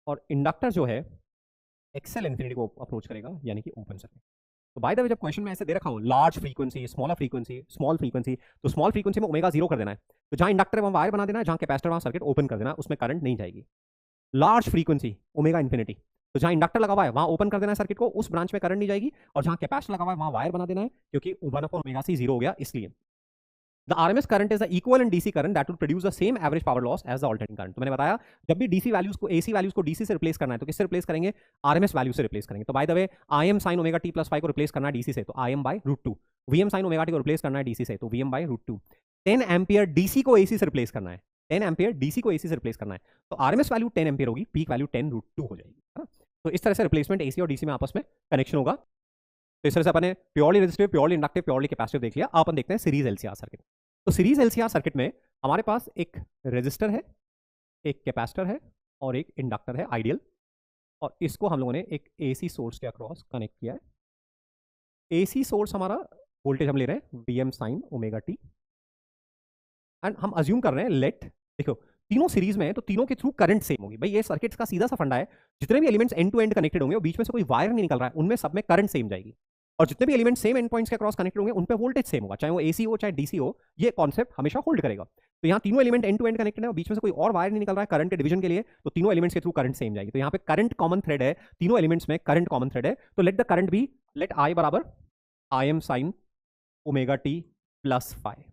और इंडक्टर जो है एक्सएल इंफिनिटी को अप्रोच करेगा, यानी कि ओपन सर्किट। तो बाय द वे जब क्वेश्चन में ऐसे दे रखा हो large frequency, smaller frequency, small frequency, तो स्मॉल फ्रीक्वेंसी में ओमेगा जीरो कर देना है, तो जहां इंडक्टर है वहां वायर बना देना है, जहां कैपेसिटर वहां सर्किट ओपन कर देना है, उसमें करंट नहीं जाएगी। लार्ज फ्रीक्वेंसी ओमेगा इंफिनिटी, तो जहां इंडक्टर लगा हुआ है वहां ओपन कर देना है सर्किट को, उस ब्रांच में करंट नहीं जाएगी, और जहां कैपेसिटर लगा हुआ है वहां वायर बना देना है, क्योंकि 1 अपॉन ओमेगा सी जीरो हो गया इसलिए। The RMS current is the equivalent DC current that will produce the same average power loss as the alternating current। तो मैंने बताया जब भी DC वैल्यूज को AC वैल्यूज को DC से रिप्लेस करना है तो किससे रिप्लेस करेंगे, RMS वैल्यू से रिप्लेस करेंगे। तो by the way IM sin omega t plus 5 को रिप्लेस करना है DC से, तो IM by √2। VM sin omega t को रिप्लेस करना है DC से, तो VM बाय √2। 10 एम्पियर DC को AC से रिप्लेस करना है, 10 एम्पियर DC को AC से रिप्लेस करना है, तो RMS वैल्यू 10 एम्पियर होगी, पीक वैल्यू 10√2 हो जाएगी, है ना। तो इस तरह से रिप्लेसमेंट AC और DC में आपस में कनेक्शन होगा। तो इस तरह से अपने purely resistive, purely inductive, purely capacitive देख लिया। आप अपन देखते हैं सीरीज LCR सर्किट। तो सीरीज LCR सर्किट में हमारे पास एक रेजिस्टर है, एक कैपेसिटर है और एक इंडक्टर है आइडियल, और इसको हम लोगों ने एक AC सोर्स के अक्रॉस कनेक्ट किया है। AC सोर्स हमारा वोल्टेज हम ले रहे हैं VM sin omega t, and हम अज्यूम कर रहे हैं लेट, देखो तीनों सीरीज में है तो तीनों के थ्रू करंट सेम होगी। भाई ये सर्किट्स का सीधा सा फंडा है, जितने भी elements end to end connected होंगे और बीच में से कोई वायर नहीं निकल रहा है, उनमें सब में करंट सेम जाएगी, और जितने भी एलिमेंट सेम एंड पॉइंट्स के क्रॉस कनेक्टेड होंगे उन पे वोल्टेज सेम होगा, चाहे वो AC हो चाहे DC हो, ये कॉन्सेप्ट हमेशा होल्ड करेगा। तो यहाँ तीनों element end to end connected है और बीच में से कोई और वायर नहीं निकल रहा है करंट के डिवीजन के लिए, तो तीनों एलिमेंट्स के थ्रू करंट सेम जाएगी। तो यहाँ पे करंट कॉमन थ्रेड है, तीनों एलिमेंट्स में करंट कॉमन थ्रेड है, तो let the current be, let I बराबर IM sin omega t plus 5।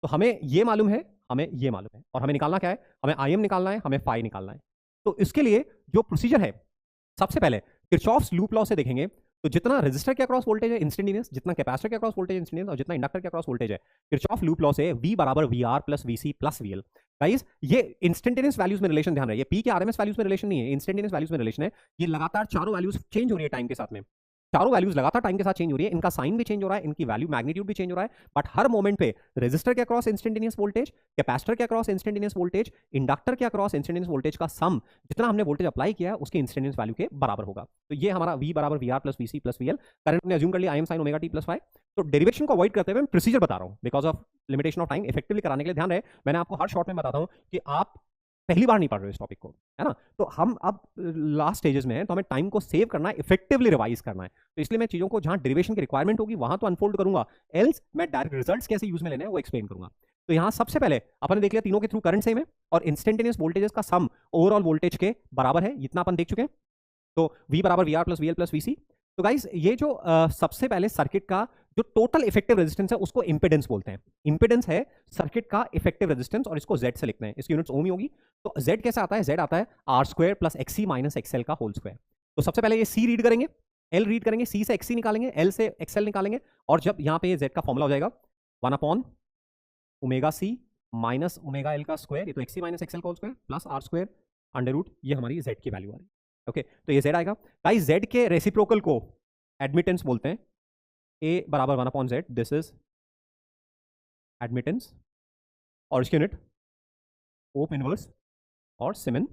तो हमें ये मालूम है, हमें ये मालूम है, और हमें निकालना क्या है, हमें IM निकालना है, हमें phi निकालना है। तो इसके लिए जो प्रोसीजर है, सबसे पहले किरचॉफ्स लूप लॉ से देखेंगे, तो जितना रेजिस्टर के अक्रॉस वोल्टेज है इंस्टेंटेनियस, जितना कैपेसिटर के अक्रॉस वोल्टेज इंस्टेंटेनियस, और जितना इंडक्टर के अक्रॉस वोल्टेज है, किरचॉफ लूप लॉ से V बराबर VR plus VC plus VL। Guys ये इंस्टेंटेनियस वैल्यूज में रिलेशन ध्यान रहे, ये P के RMS वैल्यूज में रिलेशन नहीं है, इंस्टेंटेनियस वैल्यूज में रिलेशन है। ये लगातार चारों वैल्यूज चेंज हो रही है टाइम के साथ में, चारों वैल्यूज लगातार टाइम के साथ चेंज हो रही है, इनका साइन भी चेंज हो रहा है, इनकी वैल्यू मैग्नीट्यूड भी चेंज हो रहा है, बट हर मोमेंट पे रेजिस्टर के अक्रॉस इंस्टेंटेनियस वोल्टेज, कैपेसिटर के अक्रॉस इंस्टेंटेनियस वोल्टेज, इंडक्टर के अक्रॉस इंस्टेंटेनियस वोल्टेज का सम जितना हमने वोल्टेज अप्लाई किया है उसके इंस्टेंटेनियस वैल्यू के बराबर होगा। तो ये हमारा V बराबर VR plus VC plus VL, current हमने अज्यूम कर लिया IM sin omega t plus 5। तो डेरिवेशन को अवॉइड करते हुए मैं प्रोसीजर बता रहा हूं, because of limitation of time effectively कराने के लिए ध्यान रहे, मैंने आपको हर शॉर्ट में बताता हूं कि आप पहली बार नहीं पढ़ रहे हो इस टॉपिक को, है ना। तो हम अब लास्ट स्टेजेस में हैं, तो हमें टाइम को सेव करना है, इफेक्टिवली रिवाइज करना है। तो इसलिए मैं चीजों को जहां डेरिवेशन की रिक्वायरमेंट होगी वहां तो अनफोल्ड करूंगा, एल्स मैं डायरेक्ट रिजल्ट्स कैसे यूज में लेने हैं वो एक्सप्लेन करूंगा। तो यहां सबसे पहले अपन ने देख लिया तीनों के थ्रू करंट सेम है और इंस्टेंटेनियस वोल्टेजेस का सम ओवरऑल वोल्टेज के बराबर है, इतना अपन देख चुके हैं। तो V बराबर VR plus VL plus VC। तो गाइस ये जो सबसे पहले सर्किट का जो टोटल इफेक्टिव रेजिस्टेंस है उसको इंपेडेंस बोलते हैं। इंपेडेंस है सर्किट का इफेक्टिव रेजिस्टेंस और इसको Z से लिखते हैं, इसकी यूनिट्स ओम ही होगी। तो Z कैसे आता है? Z आता है R² plus XC minus XL का होल स्क्वायर। तो सबसे पहले ये C रीड करेंगे, L रीड करेंगे, C से XC निकालेंगे, L से XL निकालेंगे, और जब यहाँ पे ये Z का फॉर्मूला हो जाएगा 1 omega C minus omega L का स्क्वायर, ये तो XC माइनस XL का whole square plus R² under root, ये हमारी Z की वैल्यू आ रही है। ओके तो ये Z आएगा। गाइस Z के रेसिप्रोकल को एडमिटेंस बोलते हैं, A बराबर 1/Z, दिस इज एडमिटेंस, और इसकी यूनिट ओप इनवर्स और सिमेन,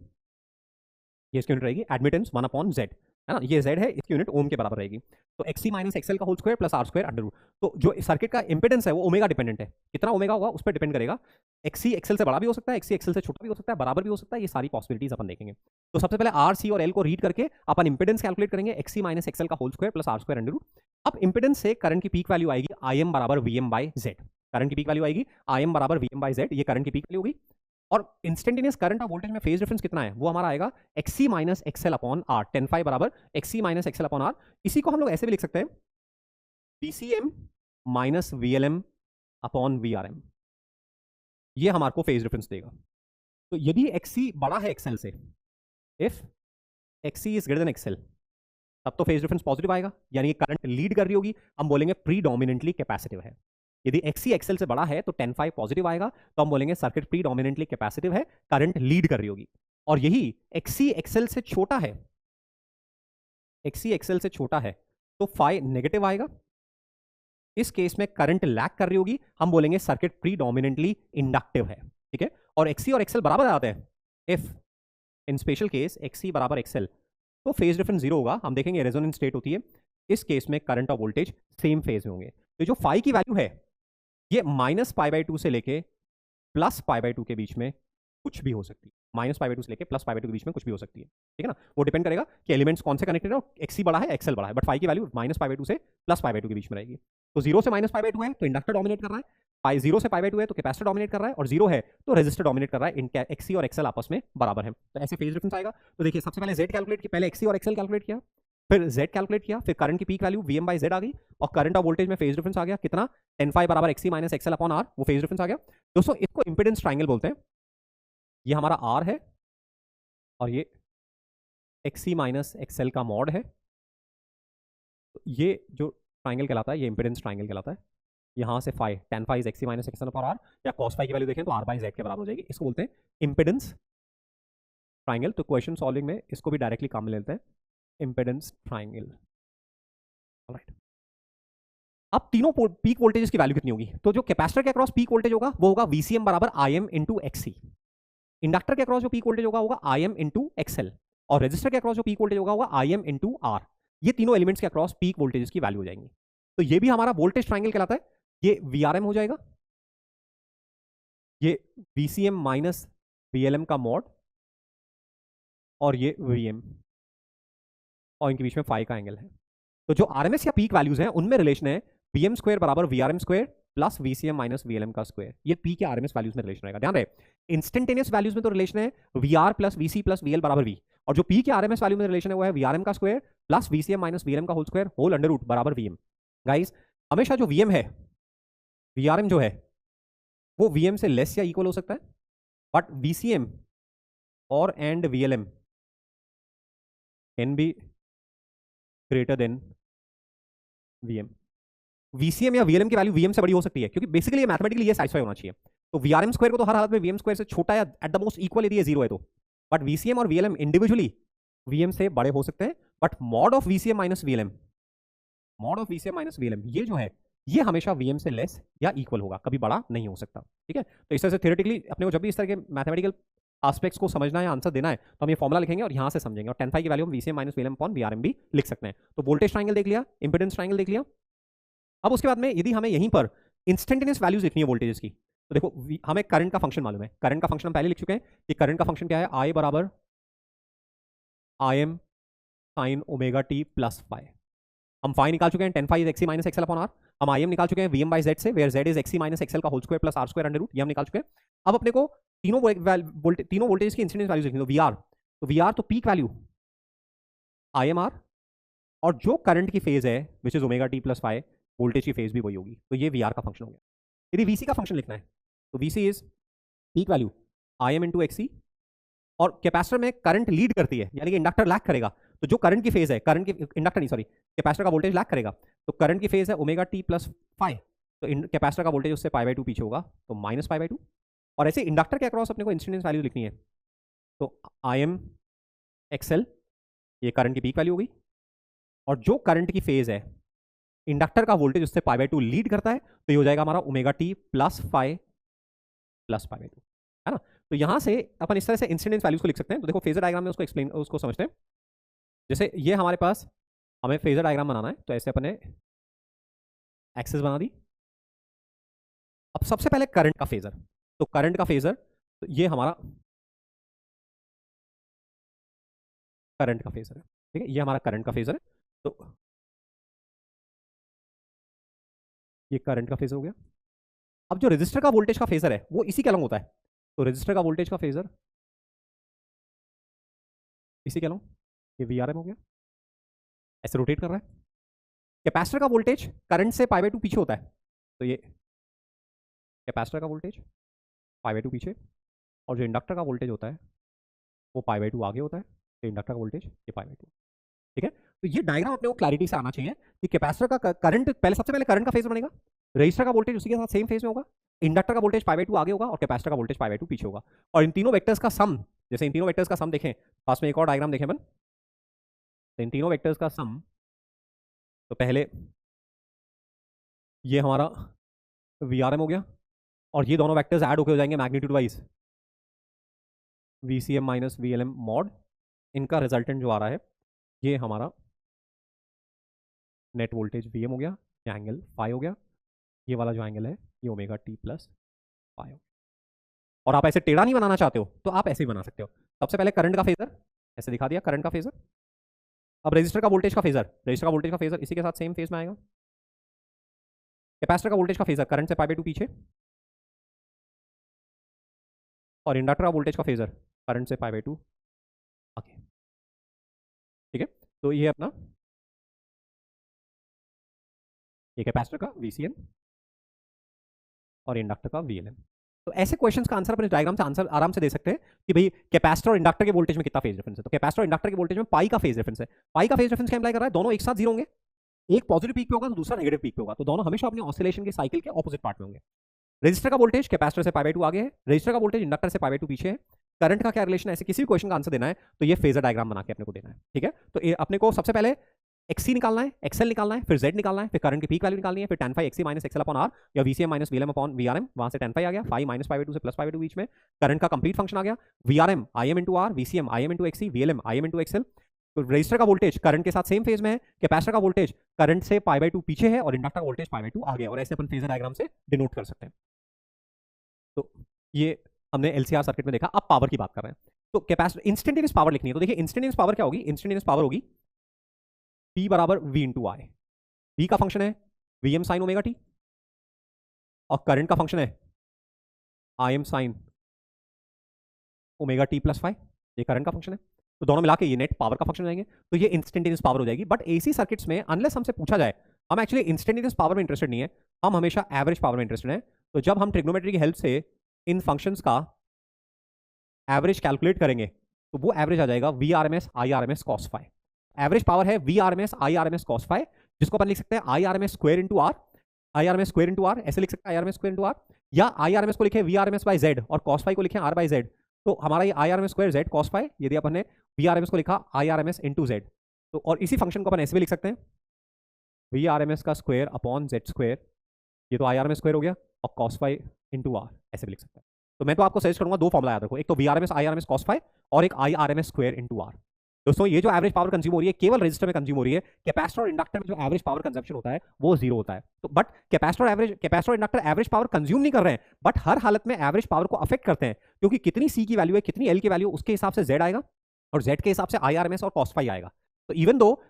ये इसकी यूनिट रहेगी एडमिटेंस 1/Z, है ना। ये Z है, इसकी यूनिट ओम के बराबर रहेगी। तो XC माइनस XL का whole square plus R² under root. तो जो सर्किट का इंपेडेंस है वो ओमेगा डिपेंडेंट है, कितना ओमेगा होगा उस पर डिपेंड करेगा। XC XL से बड़ा भी हो सकता है, XC XL से छोटा भी हो सकता है, बराबर भी हो सकता है, ये सारी पॉसिबिलिटीज अपन देखेंगे। तो सबसे पहले R, C और L को रीड करके अपन इंपेडेंस कैलकुलेट करेंगे, XC माइनस XL का whole square plus R² under root. अब इंपेडेंस से करंट की पीक वैल्यू आएगी IM बराबर VM बाय Z। करंट की पीक वैल्यू आएगी IM बराबर VM बाय Z, ये करंट की पीक वैल्यू होगी। और इंस्टेंटेनियस करंट और वोल्टेज में फेज डिफरेंस कितना है वो हमारा आएगा XC minus XL upon R, 10 बराबर XC minus XL upon R। इसी को हम लोग ऐसे भी लिख सकते हैं PCM minus VLM upon VRM, ये हमारे को फेज डिफरेंस देगा। तो यदि XC बड़ा है XL से, if XC is greater then XL, तब तो फेज डिफरेंस पॉजिटिव आएगा, यानी करंट लीड कर रही होगी, हम बोलेंगे प्रीडोमिनेंटली कैपेसिटिव है। यदि XC XL से बड़ा है तो 10 पॉजिटिव आएगा, तो हम बोलेंगे सर्किट प्रीडोमिनेंटली कैपेसिटिव है, करंट लीड कर रही होगी। और यही XC XL से छोटा है, XC XL से छोटा है तो फाई नेगेटिव आएगा, इस केस में करंट लैग कर रही होगी, हम बोलेंगे सर्किट प्रीडोमिनेंटली इंडक्टिव है, ठीक है। और XC और XL बराबर आते हैं, if in special case XC बराबर XL तो फेज डिफरेंस जीरो होगा, हम देखेंगे रेजोनेंस स्टेट होती है, इस केस में करंट और वोल्टेज सेम फेज में होंगे। तो जो फाई की वैल्यू है ये -π/2 से लेके +π/2 के बीच में कुछ भी हो सकती है, -π/2 से लेके +π/2 के बीच में कुछ भी हो सकती है, ठीक है ना। वो डिपेंड करेगा कि एलिमेंट्स कौन से कनेक्टेड है और XC बड़ा है XL बड़ा है, बट फाई की वैल्यू -π/2 से +π/2 के बीच में रहेगी। तो 0 से -π/2 है तो इंडक्टर डोमिनेट कर रहा है, 0 से π/2 है तो कैपेसिटर डोमिनेट कर रहा है, और 0 है तो रेजिस्टर डोमिनेट कर रहा है। इनका XC और XL आपस में बराबर है, तो ऐसे फेज डिफरेंस आएगा। तो देखिए सबसे पहले Z कैलकुलेट किया, पहले XC और XL कैलकुलेट किया, फिर Z कैलकुलेट किया, फिर करंट की peak value VM by Z आ गई, और करंट और वोल्टेज में फेज डिफरेंस आ गया कितना, 10 बराबर XC minus XL upon R, वो फेज डिफरेंस आ गया। दोस्तों इसको इंपेडेंस ट्रायंगल बोलते हैं, ये हमारा R है और ये XC माइनस XL का मॉड है, तो ये जो ट्रायंगल कहलाता है ये इंपेडेंस ट्रायंगल कहलाता है। यहाँ से phi, tan phi is XC minus XL upon R, या cos phi की वैल्यू देखें तो R बाय Z के बराबर हो जाएगी, इसको बोलते हैं इंपेडेंस ट्रायंगल। तो क्वेश्चन सॉल्विंग में इसको भी डायरेक्टली काम में लेते हैं, इंपेडेंस ट्रायंगल। ऑलराइट, अब तीनों पीक वोल्टेजेस की वैल्यू कितनी होगी? तो जो कैपेसिटर के अक्रॉस पीक वोल्टेज होगा वो होगा VCM बराबर IM इंटू XC, इंडक्टर के अक्रॉस जो पीक वोल्टेज होगा IM इंटू XL, और रेजिस्टर के अक्रॉस जो पीक वोल्टेज होगा IM इंटू R। ये तीनों एलिमेंट्स के अक्रॉस पीक वोल्टेजेस की वैल्यू हो जाएंगी। तो ये भी हमारा वोल्टेज ट्रायंगल कहलाता है, ये VRM हो जाएगा, ये VCM माइनस VLM का मॉड, और ये VM, और इनके बीच में फाई का एंगल है। तो जो आरएमएस या पीक वैल्यूज हैं उनमें रिलेशन है VM स्क्वायर बराबर VRM square plus VCM minus VLM का स्क्वायर, ये पी के आरएमएस वैल्यूज में रिलेशन रहेगा। ध्यान रहे इंस्टेंटेनियस वैल्यूज में तो रिलेशन है VR plus VC plus VL बराबर V, और जो पी के आरएमएस वैल्यू में रिलेशन है वो है VRM का square plus VCM minus VLM का whole square whole under root बराबर VM। गाइस हमेशा जो VM है, VRM जो है वो VM से लेस या इक्वल हो सकता है, बट VCM और and VLM can be greater than VM। VCM या VLM की वैल्यू VM से बड़ी हो सकती है, क्योंकि बेसिकली ये मैथमेटिकली ये सैटिस्फाई होना चाहिए। तो VRM स्क्वायर को तो हर हालत में VM स्क्वायर से छोटा या एट द मोस्ट इक्वल यदि ये 0 है तो, बट VCM और VLM इंडिविजुअली VM से बड़े हो सकते हैं, but mod of VCM minus VLM mod of VCM minus VLM, ये जो है ये हमेशा वीएम से लेस या इक्वल होगा, कभी बड़ा नहीं हो सकता, ठीक है। तो इस तरह से थ्योरेटिकली अपने को जब भी इस तरह के मैथमेटिकल एस्पेक्ट्स को समझना है, आंसर देना है, तो हम ये फॉर्मुला लिखेंगे और यहाँ से समझेंगे, और 10 फाई की वैल्यू हम VCM minus VLM upon VRM भी लिख सकते हैं। तो वोल्टेज ट्रायंगल देख लिया, इंपेडेंस ट्रायंगल देख लिया। अब उसके बाद में यदि हमें यहीं पर इंस्टेंटेनियस वैल्यूज लिखनी है वोल्टेजेस की, तो देखो हमें करंट का फंक्शन मालूम है, करंट का फंक्शन हम पहले लिख चुके हैं कि करंट का फंक्शन क्या है, आई बराबर I M sine omega T plus phi. हम फाई निकाल चुके हैं, 10 phi is XC minus XL upon R. हम आई एम निकाल चुके हैं वी एम बाई जेड से, where Z is XC minus XL का whole square plus R square under root, ये हम निकाल चुके हैं। अब अपने को तीनों वोल्टेज की इंसिडेंस वैल्यूज लिखनी है। वी आर, तो वी आर तो peak value I M R, और जो करंट की फेज है which is omega T plus phi, voltage की फेज भी वही होगी, तो ये वी आर का फंक्शन हो गया। यदि वीसी का फंक्शन लिखना है तो VC is peak value I M into XC, और कैपेसिटर में करंट लीड करती है, यानी कि इंडक्टर लैग करेगा, तो जो करंट की फेज है, करंट की इंडक्टर नहीं सॉरी कैपेसिटर का वोल्टेज लैग करेगा, तो करंट की फेज है ओमेगा टी प्लस फाई, तो कैपेसिटर का वोल्टेज उससे पाई बाई टू पीछे होगा, तो माइनस पाई बाई टू। और ऐसे इंडक्टर के अक्रॉस अपने को इंस्टेंटेनियस वैल्यू लिखनी है, तो आई एम एक्सएल ये करंट की पीक वैल्यू होगी, और जो करंट की फेज है इंडक्टर का वोल्टेज उससे पाई बाई टू लीड करता है, तो ये हो जाएगा हमारा omega T plus phi plus pi by two, है ना। तो यहां से अपन इस तरह से इंस्टेंटेनियस वैल्यूज को लिख सकते हैं। तो देखो फेजर डायग्राम में उसको एक्सप्लेन उसको समझते हैं। जैसे ये हमारे पास हमें फेजर डायग्राम बनाना है, तो ऐसे अपने एक्सिस बना दी। अब सबसे पहले करंट का फेजर, तो करंट का फेजर, तो ये हमारा करंट का फेजर है, ठीक है, ये हमारा करंट का फेजर है, तो ये करंट का फेजर हो गया। अब जो रजिस्टर का वोल्टेज का फेजर है वो इसी के अलॉन्ग होता है, तो रजिस्टर का वोल्टेज का फेजर इसी के अलॉन्ग, ये वीआरएम हो गया, ऐसे रोटेट कर रहा है। कैपेसिटर का वोल्टेज करंट से पाई बाई टू पीछे होता है, तो ये कैपेसिटर का वोल्टेज पाई बाई टू पीछे, और जो इंडक्टर का वोल्टेज होता है वो पाई बाई टू आगे होता है, तो इंडक्टर का वोल्टेज ये पाई बाई टू, ठीक है। तो ये डायग्राम अपने को क्लैरिटी से आना चाहिए कि कैपेसिटर का करंट पहले, सबसे पहले करंट का फेज बनेगा, रजिस्टर का वोल्टेज उसी के साथ सेम फेज में होगा, इंडक्टर का वोल्टेज पाई बाई टू आगे होगा, और कैपेसिटर का वोल्टेज पाई बाई टू पीछे होगा। और इन तीनों वेक्टर्स का सम, जैसे इन तीनों वेक्टर्स का सम देखें, पास में एक और डायग्राम देखें अपन, तो इन तीनों वेक्टर्स का सम, तो पहले ये हमारा वीआरएम हो गया, और ये दोनों वेक्टर्स ऐड होकर हो जाएंगे magnitude wise VCM minus VLM mod, इनका रिजल्टेंट जो आ रहा है ये हमारा नेट वोल्टेज वीएम हो गया, ये एंगल फाई हो गया, ये वाला जो एंगल है ये ओमेगा टी प्लस फाई हो गया। और आप ऐसे टेढ़ा नहीं बनाना चाहते हो तो आप ऐसे ही बना सकते हो। सबसे पहले करंट का फेजर ऐसे दिखा दिया, करंट का फेजर। अब रजिस्टर का वोल्टेज का फेजर, रजिस्टर का वोल्टेज का फेजर इसी के साथ सेम फेज में आएगा। कैपेसिटर का वोल्टेज का फेजर करंट से पाई बाई टू पीछे, और इंडक्टर का वोल्टेज का फेजर करंट से पाई बाई टू आगे, ठीक है। तो ये अपना ये कैपेसिटर का वीसीएम और इंडक्टर का वीएलएम। तो ऐसे क्वेश्चंस का आंसर अपने डायग्राम से आंसर आराम से दे सकते हैं कि भाई कैपेसिटर और इंडक्टर के वोल्टेज में कितना फेज डिफरेंस है। तो कैपेसिटर और इंडक्टर के वोल्टेज में पाई का फेज डिफरेंस है। पाई का फेज डिफरेंस क्या इंप्लाई कर रहा है, दोनों एक साथ जीरो होंगे, एक पॉजिटिव पीक पे होगा तो दूसरा नेगेटिव पीक पे होगा, तो दोनों हमेशा अपने ऑसिलेशन के साइकिल के ऑपोजिट पार्ट में होंगे। रजिस्टर का वोल्टेज कैपेसिटर से पाई बाई टू आगे है, रजिस्टर का वोल्टेज इंडक्टर से पाई बाई टू पीछे है। करंट का क्या रिलेशन है, ऐसे किसी भी क्वेश्चन का आंसर देना है तो ये फेजर डायग्राम बना के अपने को देना है, ठीक है। तो अपने को सबसे पहले एक्सी निकालना है, एक्सएल निकालना है, फिर जेड निकालना है, फिर करंट की पीक वैल्यू निकालनी है, फिर tan phi XC minus XL upon R या VCM minus VLM upon VRM, वहां से tan phi आ गया, phi minus pi by two से प्लस पाई बाई टू बीच में करंट का कंप्लीट फंक्शन आ गया, VRM I M into R, VCM I M into XC, VLM I M into XL. तो रजिस्टर का वोल्टेज करंट के साथ सेम फेज में है, कैपेसिटर का वोल्टेज करंट से पाई बाई टू पीछे है, और इंडक्टर का वोल्टेज पाई बाई टू आगे, और ऐसे अपन फेजर डायग्राम से डिनोट कर सकते हैं। तो ये हमने एलसीआर सर्किट में देखा। अब पावर की बात कर रहे हैं, तो कैपेसिटर इंस्टेंटेनियस पावर लिखनी है, तो देखिए इंस्टेंटेनियस पावर क्या होगी, इंस्टेंटेनियस पावर होगी P बराबर V इंटू आई। V का फंक्शन है Vm साइन ओमेगा टी, और करंट का फंक्शन है Im sine omega T plus five, ये करंट का फंक्शन है। तो दोनों मिला के ये नेट पावर का फंक्शन हो जाएंगे, तो ये इंस्टेंटेनियस पावर हो जाएगी। बट एसी सर्किट्स में अनलेस हमसे पूछा जाए, हम एक्चुअली इंस्टेंटेनियस पावर में इंटरेस्टेड नहीं है, हम हमेशा एवरेज पावर में इंटरेस्टेड है। तो जब हम ट्रिग्नोमेट्री की हेल्प से इन फंक्शंस का एवरेज कैलकुलेट करेंगे तो वो एवरेज आ जाएगा V R M S I R M S cos phi. Average power है V R M S I R M S cos phi, जिसको अपन लिख सकते हैं I R M S square into R, I R M S square into R, ऐसे लिख सकते हैं I R M S square into R, या आई आर एम एस को लिखे V R M S by Z और cos five को लिखे आर बाई जेड। तो हमारा ये I R M S square Z cos five, यदि अपन ने वी आर एम एस को लिखा I R M S into Z, तो और इसी फंक्शन को अपन ऐसे भी लिख सकते हैं वी आर एम एस का स्क्वायर अपॉन जेड स्क्वायर, ये तो I R M S square हो गया, और कॉस फाई इंटू आर, ऐसे भी लिख सकते हैं। तो मैं तो आपको सजेस्ट करूंगा दो फॉर्मुला याद रखो, एक तो V R M S I R M S cos phi, और एक I R M S square into R. दोस्तों ये जो एवरेज पावर कंज्यूम हो रही है केवल रेजिस्टर में कंज्यूम हो रही है, कैपेसिटर और इंडक्टर में जो एवरेज पावर कंजप्शन होता है वो जीरो होता है। तो बट कैपेसिटर और इंडक्टर एवरेज पावर कंज्यूम नहीं कर रहे हैं, बट हर हालत में एवरेज पावर को अफेक्ट करते हैं, क्योंकि कितनी सी की वैल्यू है, कितनी एल की वैल्यू, उसके हिसाब से जेड आएगा, और जेड के हिसाब से आई आर एम एस और कॉस फाई आएगा। तो इवन दो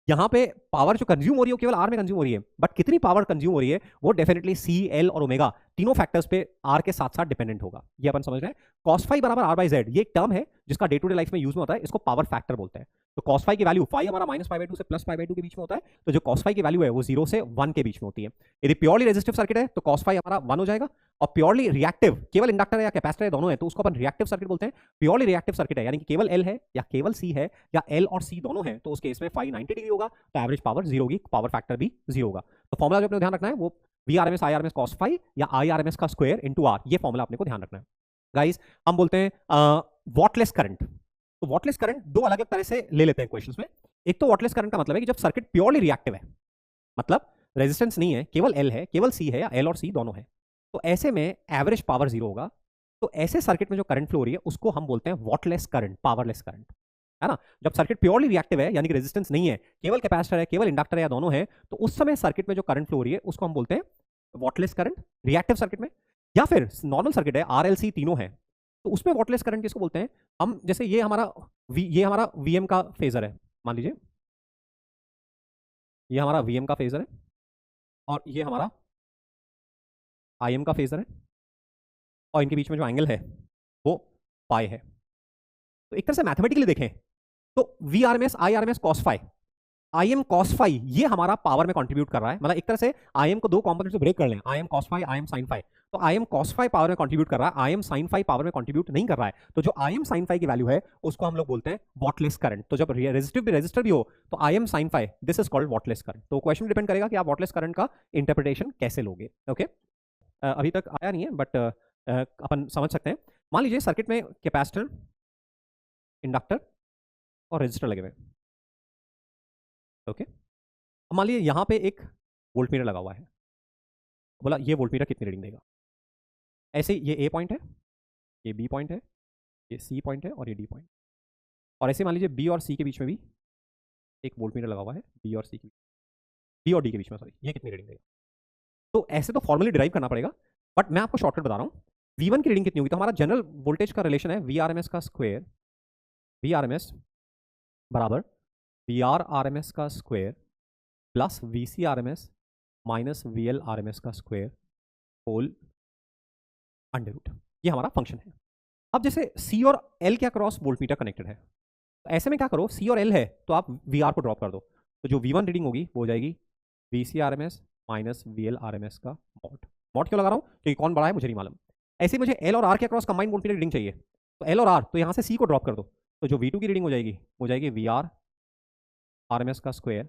यहाँ पे पावर जो कंज्यूम हो रही है वो केवल आर में कंज्यूम हो रही है, बट कितनी पावर कंज्यूम हो रही है वो डेफिनेटली सी, एल और ओमेगा तीनों फैक्टर्स पे आर के साथ साथ डिपेंडेंट होगा। ये अपन समझ रहे हैं। कॉस फाई बराबर आर बाई जेड, ये एक टर्म है जिसका डे टू डे लाइफ में यूज में होता है, इसको पावर फैक्टर बोलते हैं। तो कॉस फाई की वैल्यू फाई हमारा माइनस पाई बाई 2 से प्लस पाई बाई 2 के बीच में होता है, तो जो कॉस फाई की वैल्यू है वो 0 से 1 के बीच में होती है। यदि प्योरली रेजिस्टिव सर्किट है तो कॉस फाई हमारा 1 हो जाएगा, और प्योरली रिएक्टिव, केवल इंडक्टर या कैपेसिटर है दोनों है, तो उसको अपन रिएक्टिव सर्किट बोलते हैं। प्योरली रिएक्टिव सर्किट है यानी कि केवल एल है या केवल सी है या एल और सी दोनों है, तो उस केस में फाई 90 डिग्री होगा, तो एवरेज पावर 0 होगी, पावर फैक्टर भी 0 होगा। तो फॉर्मुला जो अपने ध्यान रखना है वो V R M S I R M S cos phi या आई आर एम एस का स्क्वायर इंटू आर, ये फॉर्मुला अपने को ध्यान रखना है। गाइस हम बोलते हैं वॉटलेस करंट। तो वॉटलेस करंट दो अलग अलग तरह से ले लेते हैं क्वेश्चंस में। एक तो वॉटलेस करंट का मतलब है कि जब सर्किट प्योरली रिएक्टिव है, मतलब रेजिस्टेंस नहीं है, केवल एल है, केवल सी है या एल और सी दोनों है, तो ऐसे में एवरेज पावर 0 होगा। तो ऐसे सर्किट में जो करंट फ्लो हो रही है उसको हम बोलते हैं वॉटलेस करंट, पावरलेस करंट, है ना। जब सर्किट प्योरली रिएक्टिव है यानी कि रेजिस्टेंस नहीं है, केवल कैपेसिटर है, केवल इंडक्टर है या दोनों है, तो उस समय सर्किट में जो करंट फ्लो हो रही है उसको हम बोलते हैं वॉटलेस करंट रिएक्टिव सर्किट में। या फिर नॉर्मल सर्किट है, आर एल सी तीनों है, तो उसमें वॉटलेस करंट किसको बोलते हैं हम, जैसे ये हमारा वीएम का फेजर है, मान लीजिए ये हमारा वीएम का फेजर है और ये हमारा आईएम का फेजर है, और इनके बीच में जो एंगल है वो पाई है। तो एक तरह से मैथमेटिकली देखें तो V R M S I R M S cos phi, I M cos phi, ये हमारा पावर में कंट्रीब्यूट कर रहा है। मतलब एक तरह से आई एम को दो कॉम्पोनेंट से ब्रेक कर लें, I M cos phi, I M sine phi. तो I M cos phi power में कंट्रीब्यूट कर रहा है, I M sine phi power में कंट्रीब्यूट नहीं कर रहा है। तो जो आई एम साइन फाई की वैल्यू है उसको हम लोग बोलते हैं वॉटलेस करंट। तो जब रेजिस्टर भी हो तो I M sine phi, this is called wattless current. तो क्वेश्चन डिपेंड करेगा कि आप वॉटलेस करंट का इंटरप्रिटेशन कैसे लोगे। ओके अभी तक आया नहीं है बट अपन समझ सकते हैं। मान लीजिए सर्किट में कैपेसिटर, इंडक्टर और रेजिस्टर लगे हुए, ओके। अब मान लीजिए यहाँ पे एक वोल्टमीटर लगा हुआ है, बोला ये वोल्टमीटर कितनी रीडिंग देगा। ऐसे ये ए पॉइंट है, ये बी पॉइंट है, ये सी पॉइंट है और ये डी पॉइंट। और ऐसे मान लीजिए बी और सी के बीच में भी एक वोल्टमीटर लगा हुआ है, बी और सी के, बी और डी के बीच में, सॉरी, ये कितनी रीडिंग देगा। तो ऐसे तो फॉर्मली डिराइव करना पड़ेगा, बट मैं आपको शॉर्टकट बता रहा हूँ। V1 की रीडिंग कितनी होगी, तो हमारा जनरल वोल्टेज का रिलेशन है वी आर एम एस का square, V R M S बराबर V R R M S का square plus V C R M S minus V L R M S का स्क्वायर होल अंडर रूट। ये हमारा function है। अब जैसे सी और एल के अक्रॉस वोल्टमीटर कनेक्टेड है, तो ऐसे में क्या करो, सी और एल है तो आप वी आर को ड्रॉप कर दो, तो जो V1 रीडिंग होगी वो हो जाएगी V C R M S minus V L R M S का मॉड। मॉड क्यों लगा रहा हूँ, क्योंकि कौन बड़ा है मुझे नहीं मालूम। ऐसे ही मुझे एल और आर के अक्रॉस कंबाइंड वोल्टमीटर रीडिंग चाहिए, तो एल और आर, तो यहाँ से सी को ड्रॉप कर दो, तो जो V2 की रीडिंग हो जाएगी V R R M S का square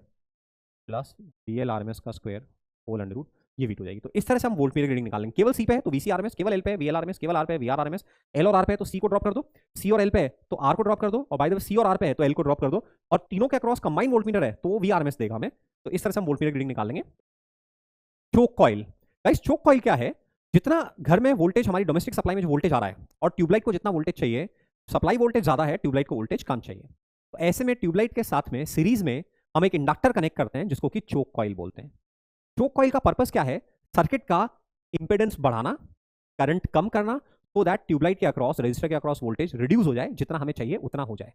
plus V L R M S का स्क्वायर होल अंडर रूट, ये V2 हो जाएगी। तो इस तरह से हम वोल्टमीटर की रीडिंग निकालेंगे। केवल सी पे है तो V C R M S, केवल एल पे है V L R M S, केवल आर पे है V R R M S, L और आर पे है तो सी को ड्रॉप कर दो, सी और एल पे है तो आर को ड्रॉप कर दो, और बाय द वे सी और आर पे है तो एल को ड्रॉप कर दो, और तीनों के अक्रॉस कंबाइंड वोल्टमीटर है तो वो वी आर एम एस देगा हमें। तो इस तरह से हम वोल्टमीटर की रीडिंग निकाल लेंगे। Choke coil, guys choke coil क्या है, जितना घर में वोल्टेज, हमारी डोमेस्टिक सप्लाई में जो वोल्टेज आ रहा है और ट्यूबलाइट को जितना वोल्टेज चाहिए, सप्लाई वोल्टेज ज्यादा है, ट्यूबलाइट को वोल्टेज कम चाहिए, तो ऐसे में ट्यूबलाइट के साथ में सीरीज में हम एक इंडक्टर कनेक्ट करते हैं जिसको कि चोक कॉइल बोलते हैं। चोक कॉइल का पर्पस क्या है, सर्किट का इंपेडेंस बढ़ाना, करंट कम करना, सो दैट ट्यूबलाइट के अक्रॉस, रेजिस्टर के अक्रॉस वोल्टेज रिड्यूस हो जाए, जितना हमें चाहिए उतना हो जाए।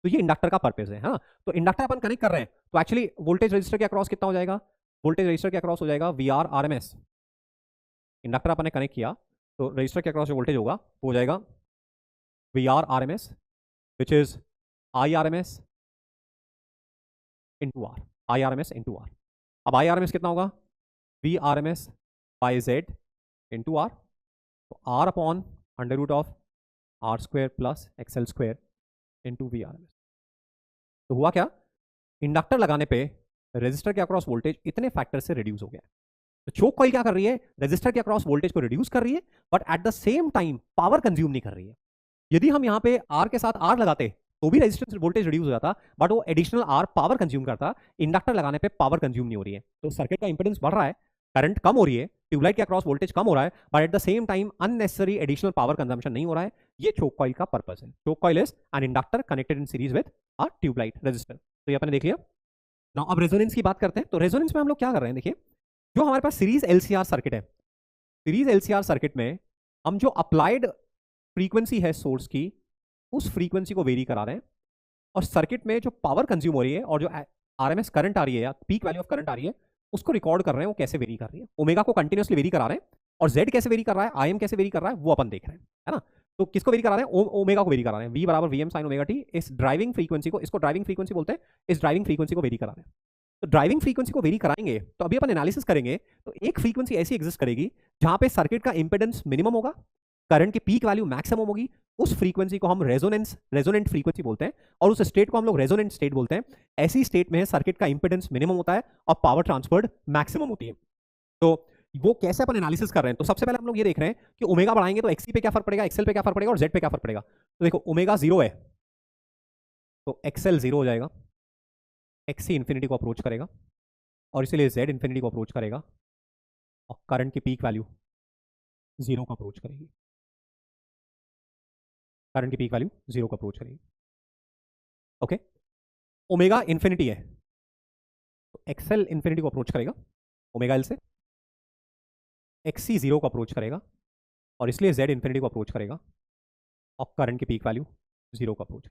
तो ये इंडक्टर का पर्पस है। हाँ, तो इंडक्टर अपन कनेक्ट कर रहे हैं तो एक्चुअली वोल्टेज रेजिस्टर के अक्रॉस कितना हो जाएगा, वोल्टेज रेजिस्टर के अक्रॉस हो जाएगा V R R M S. Inductor अपन ने कनेक्ट किया तो रेजिस्टर के अक्रॉस जो वोल्टेज होगा वो हो जाएगा V R R M S which is I R M S into R, I R M S into R. अब आई आर एम एस कितना होगा, V R M S by Z into R, तो R upon under root of R square plus XL square into V R M S. तो हुआ क्या, inductor लगाने पे resistor के अक्रॉस वोल्टेज इतने फैक्टर से रिड्यूस हो गया। तो चोक कॉइल क्या कर रही है, रेजिस्टर के अक्रॉस वोल्टेज को रिड्यूस कर रही है, but at the same time power consume नहीं कर रही है। यदि हम यहाँ पे आर के साथ आर लगाते तो भी रेजिस्टेंस वोल्टेज रिड्यूस हो जाता, बट वो एडिशनल आर पावर कंज्यूम करता, इंडक्टर लगाने पे पावर कंज्यूम नहीं हो रही है, तो सर्किट का इंपेडेंस बढ़ रहा है, करंट कम हो रही है, ट्यूबलाइट के अक्रॉस वोल्टेज कम हो रहा है, but at the same time unnecessary additional power consumption नहीं हो रहा है। ये चोक कॉइल का पर्पस है। Choke coil is an inductor connected in series with a tubelight resistor. तो ये अपने देख लिया। नाउ अब रेजोनेंस की बात करते हैं। तो रेजोनेंस में हम लोग क्या कर रहे हैं, देखिए जो हमारे पास सीरीज एलसीआर सर्किट है, सीरीज एलसीआर सर्किट में हम जो अप्लाइड फ्रीक्वेंसी है सोर्स की, उस फ्रीक्वेंसी को वेरी करा रहे हैं, और सर्किट में जो पावर कंज्यूम हो रही है और जो आरएमएस करंट आ रही है या पीक वैल्यू ऑफ करंट आ रही है, उसको रिकॉर्ड कर रहे हैं वो कैसे वेरी कर रही है। ओमेगा को कंटिन्यूअसली वेरी करा रहे हैं, और जेड कैसे वेरी कर रहा है, आईएम कैसे वेरी कर रहा है, वो अपन देख रहे हैं, है ना। तो किसको वेरी करा रहे हैं, ओमेगा को वेरी करा रहे हैं, वी बराबर V M sine omega T. इस ड्राइविंग फ्रीक्वेंसी को, इसको ड्राइविंग फ्रीक्वेंसी बोलते हैं, इस ड्राइविंग फ्रीक्वेंसी को वेरी करा रहे हैं। तो ड्राइविंग फ्रीक्वेंसी को वेरी कराएंगे तो अभी अपन एनालिसिस करेंगे, तो एक फ्रीक्वेंसी ऐसी एग्जिस्ट करेगी जहां पे सर्किट का इंपेडेंस मिनिमम होगा, करंट की पीक वैल्यू मैक्सिमम होगी, उस फ्रीक्वेंसी को हम रेजोनेंट फ्रीक्वेंसी बोलते हैं, और उस स्टेट को हम लोग रेजोनेंट स्टेट बोलते हैं। ऐसी स्टेट में सर्किट का इंपेडेंस मिनिमम होता है और पावर ट्रांसफर्ड मैक्सिमम होती है। तो वो कैसे अपन एनालिसिस कर रहे हैं, तो सबसे पहले हम लोग ये देख रहे हैं कि ओमेगा बढ़ाएंगे तो एक्सी पे क्या फर्क पड़ेगा, एक्सएल पे क्या फर्क पड़ेगा, और जेड पे क्या फर्क पड़ेगा। तो देखो ओमेगा 0 है तो एक्सएल 0 हो जाएगा, एक्सी इंफिनिटी को अप्रोच करेगा, और इसीलिए जेड इंफिनिटी को अप्रोच करेगा, और करंट की पीक वैल्यू 0 को अप्रोच करेगी, करंट की पीक वैल्यू 0 को अप्रोच करेगी। ओके, ओमेगा इंफिनिटी है तो एक्सएल इंफिनिटी को अप्रोच करेगा ओमेगा एल से, एक्सी 0 को अप्रोच करेगा, और इसलिए जेड इंफिनिटी को अप्रोच करेगा, और करंट की पीक वैल्यू 0 को अप्रोच।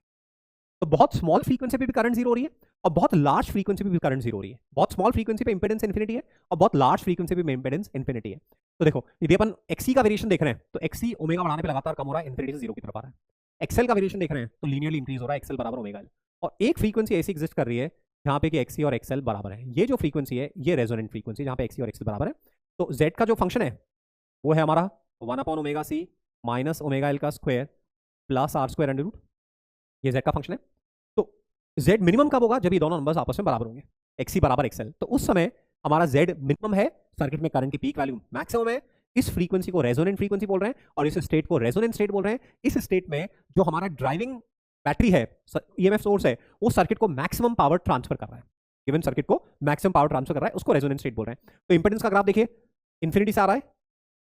तो बहुत स्मॉल फ्रीक्वेंसी पे भी करंट 0 हो रही है, और बहुत लार्ज फ्रीक्वेंसी पे भी करंट 0 हो रही है। बहुत स्मॉल फ्रीक्वेंसी पे इंपेडेंस इंफिनिटी है, और बहुत लार्ज फ्रीक्वेंसी पे इंपेडेंस इंफिनिटी है। तो देखो यदि अपन एक्सी का वेरिएशन देख रहे हैं तो एक्सी ओमेगा बढ़ाने पे लगातार कम हो रहा है, इंफिनिटी से 0 की तरफ आ रहा है। एक्सएल का वेरिएशन देख रहे हैं तो लीनियरली इंक्रीज हो रहा है, एक्सएल बराबर ओमेगा एल। और एक फ्रीक्वेंसी ऐसी एग्जिस्ट कर रही है जहां पे कि एक्सी और एक्सएल बराबर है। ये जो फ्रीक्वेंसी है ये रेजोनेंट फ्रीक्वेंसी जहां पे एक्सी और एक्सएल बराबर है। तो जेड का जो फंक्शन है वो है हमारा 1 omega C minus omega L का square plus R square under root, ये जेड का फंक्शन है। तो जेड मिनिमम कब होगा, जब ये दोनों नंबर्स आपस में बराबर होंगे, एक्सी बराबर एक्सएल। तो उस समय हमारा जेड मिनिमम है, सर्किट में करंट की पीक वैल्यू मैक्सिमम है। इस फ्रीक्वेंसी को रेजोनेंट फ्रीक्वेंसी बोल रहे हैं, और इस स्टेट को रेजोनेंट स्टेट बोल रहे हैं। इस स्टेट में जो हमारा ड्राइविंग बैटरी है, ईएमएफ सोर्स है, वो सर्किट को मैक्सिमम पावर ट्रांसफर कर रहा है, गिवन सर्किट को मैक्सिमम पावर ट्रांसफर कर रहा है, उसको रेजोनेंट स्टेट बोल रहे हैं। तो इंपेडेंस का ग्राफ देखिए, इंफिनिटी से आ रहा है,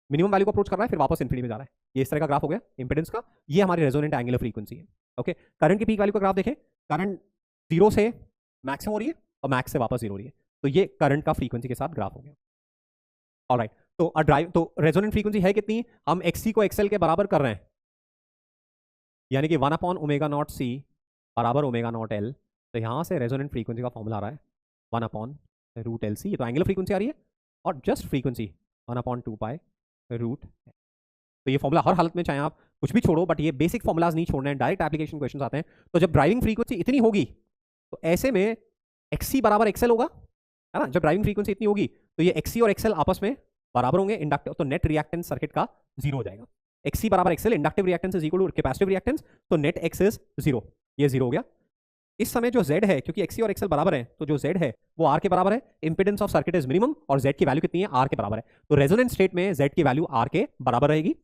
मिनिमम वैल्यू को अप्रोच कर रहा है, फिर वापस इंफिनिटी में जा रहा है। ये इस तरह का ग्राफ हो गया इंपेडेंस का। ये हमारी रेजोनेंट एंगुलर फ्रीक्वेंसी है। ओके, करंट की पीक वैल्यू का ग्राफ देखें, करंट 0 से मैक्सिमम हो रही है और मैक्स से वापस 0 हो रही है। तो ये करंट का फ्रीक्वेंसी के साथ ग्राफ हो गया। ऑलराइट, तो रेजोनेंट फ्रीक्वेंसी है कितनी, हम एक्सी को एक्सएल के बराबर कर रहे हैं, यानी कि 1/ओमेगा नॉट सी बराबर ओमेगा नॉट एल। तो यहां से रेजोनेंट फ्रीक्वेंसी का फॉर्मूला आ रहा है 1/√LC। ये तो एंगुलर फ्रीक्वेंसी आ रही है, और जस्ट फ्रीक्वेंसी 1/2π√। तो ये फॉर्मूला हर हालत में, चाहे आप कुछ भी छोड़ो, बट ये बेसिक फॉर्मुलाज नहीं छोड़ने हैं, डायरेक्ट एप्लीकेशन क्वेश्चन आते हैं। तो जब ड्राइविंग फ्रीक्वेंसी इतनी होगी तो ऐसे में एक्सी बराबर एक्सएल होगा, है ना। जब ड्राइविंग फ्रीक्वेंसी इतनी होगी तो ये एक्सी और एक्सएल आपस में बराबर होंगे, इंडक्टिव, तो नेट रिएक्टेंस सर्किट का 0 हो जाएगा। एक्सी बराबर XL, inductive reactance is equal to capacitive reactance, तो नेट एक्स इज 0, ये 0 हो गया। इस समय जो Z है, क्योंकि एक्सी और एक्सएल बराबर है, तो जो Z है वो R के बराबर है, impedance of circuit is minimum, और Z की वैल्यू कितनी है, R के बराबर है। तो रेजोनेंट स्टेट में Z की वैल्यू R के बराबर रहेगी।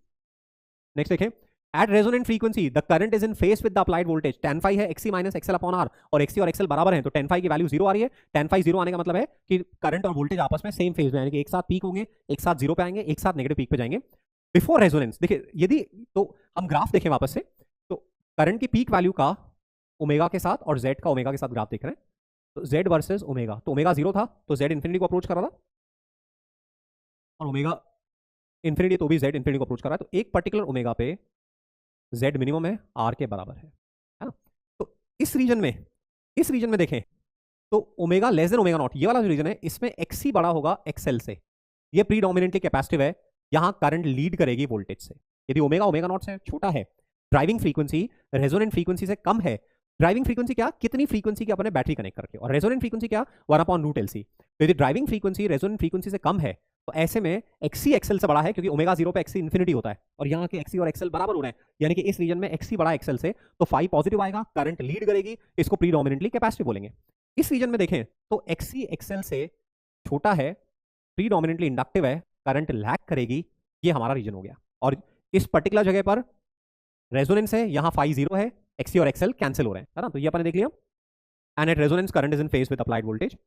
नेक्स्ट देखें, at resonant frequency the current is in phase with the applied voltage. tan phi है XC minus XL upon R, और एक्सी और एक्सएल बराबर है, तो tan phi की वैल्यू 0 आ रही है। tan phi 0 आने का मतलब है कि करंट और वोल्टेज आपस में सेम फेज में, यानी कि एक साथ पीक होंगे, एक साथ 0 पे आएंगे, एक साथ नेगेटिव पीक पे जाएंगे। बिफोर रेजोनेंस देखिए, यदि तो हम ग्राफ देखें वापस से, तो करंट की पीक वैल्यू का ओमेगा के साथ और Z का ओमेगा के साथ ग्राफ देख रहे हैं। तो Z वर्सेस ओमेगा, तो ओमेगा 0 था तो Z इंफिनिटी को अप्रोच कर रहा था, और ओमेगा इंफिनिटी तो भी Z इंफिनिटी को अप्रोच कर रहा है। तो एक पर्टिकुलर ओमेगा पे Z मिनिमम है, R के बराबर है ना। तो इस रीजन में देखें तो omega less than omega naught, ये वाला जो रीजन है, इसमें एक्सी बड़ा होगा एक्सएल से। ये प्रीडोमिनेंटली कैपेसिटिव है, यहां करंट लीड करेगी वोल्टेज से। यदि ओमेगा ओमेगा नॉट से छोटा है, ड्राइविंग फ्रीक्वेंसी रेजोनेंट फ्रीक्वेंसी से कम है, ड्राइविंग फ्रीक्वेंसी क्या, कितनी फ्रीक्वेंसी की अपने बैटरी कनेक्ट करके, और रेजोनेंट फ्रीक्वेंसी क्या, 1/√LC। तो यदि ड्राइविंग फ्रीक्वेंसी रेजोनेंट फ्रीक्वेंसी से कम है, तो ऐसे में एक्सी एक्सएल से बड़ा है, क्योंकि ओमेगा 0 पे एक्सी इंफिनिटी होता है, और यहाँ के एक्सी और एक्सएल बराबर हो रहे हैं, यानी कि इस रीजन में एक्सी बड़ा एक्सएल से, तो फाई पॉजिटिव आएगा, करंट लीड करेगी, इसको प्रीडोमिनेंटली कैपेसिटिव बोलेंगे। इस रीजन में देखें तो एक्सी एक्सएल से छोटा है, प्रीडोमिनेंटली इंडक्टिव है, करंट लैग करेगी, ये हमारा रीजन हो गया। और इस पर्टिकुलर जगह पर रेजोनेंस है, यहाँ फाई 0 है, XC और XL कैंसिल हो रहे हैं, है ना। तो ये अपन ने देख लिया। And at resonance current is in phase with applied voltage.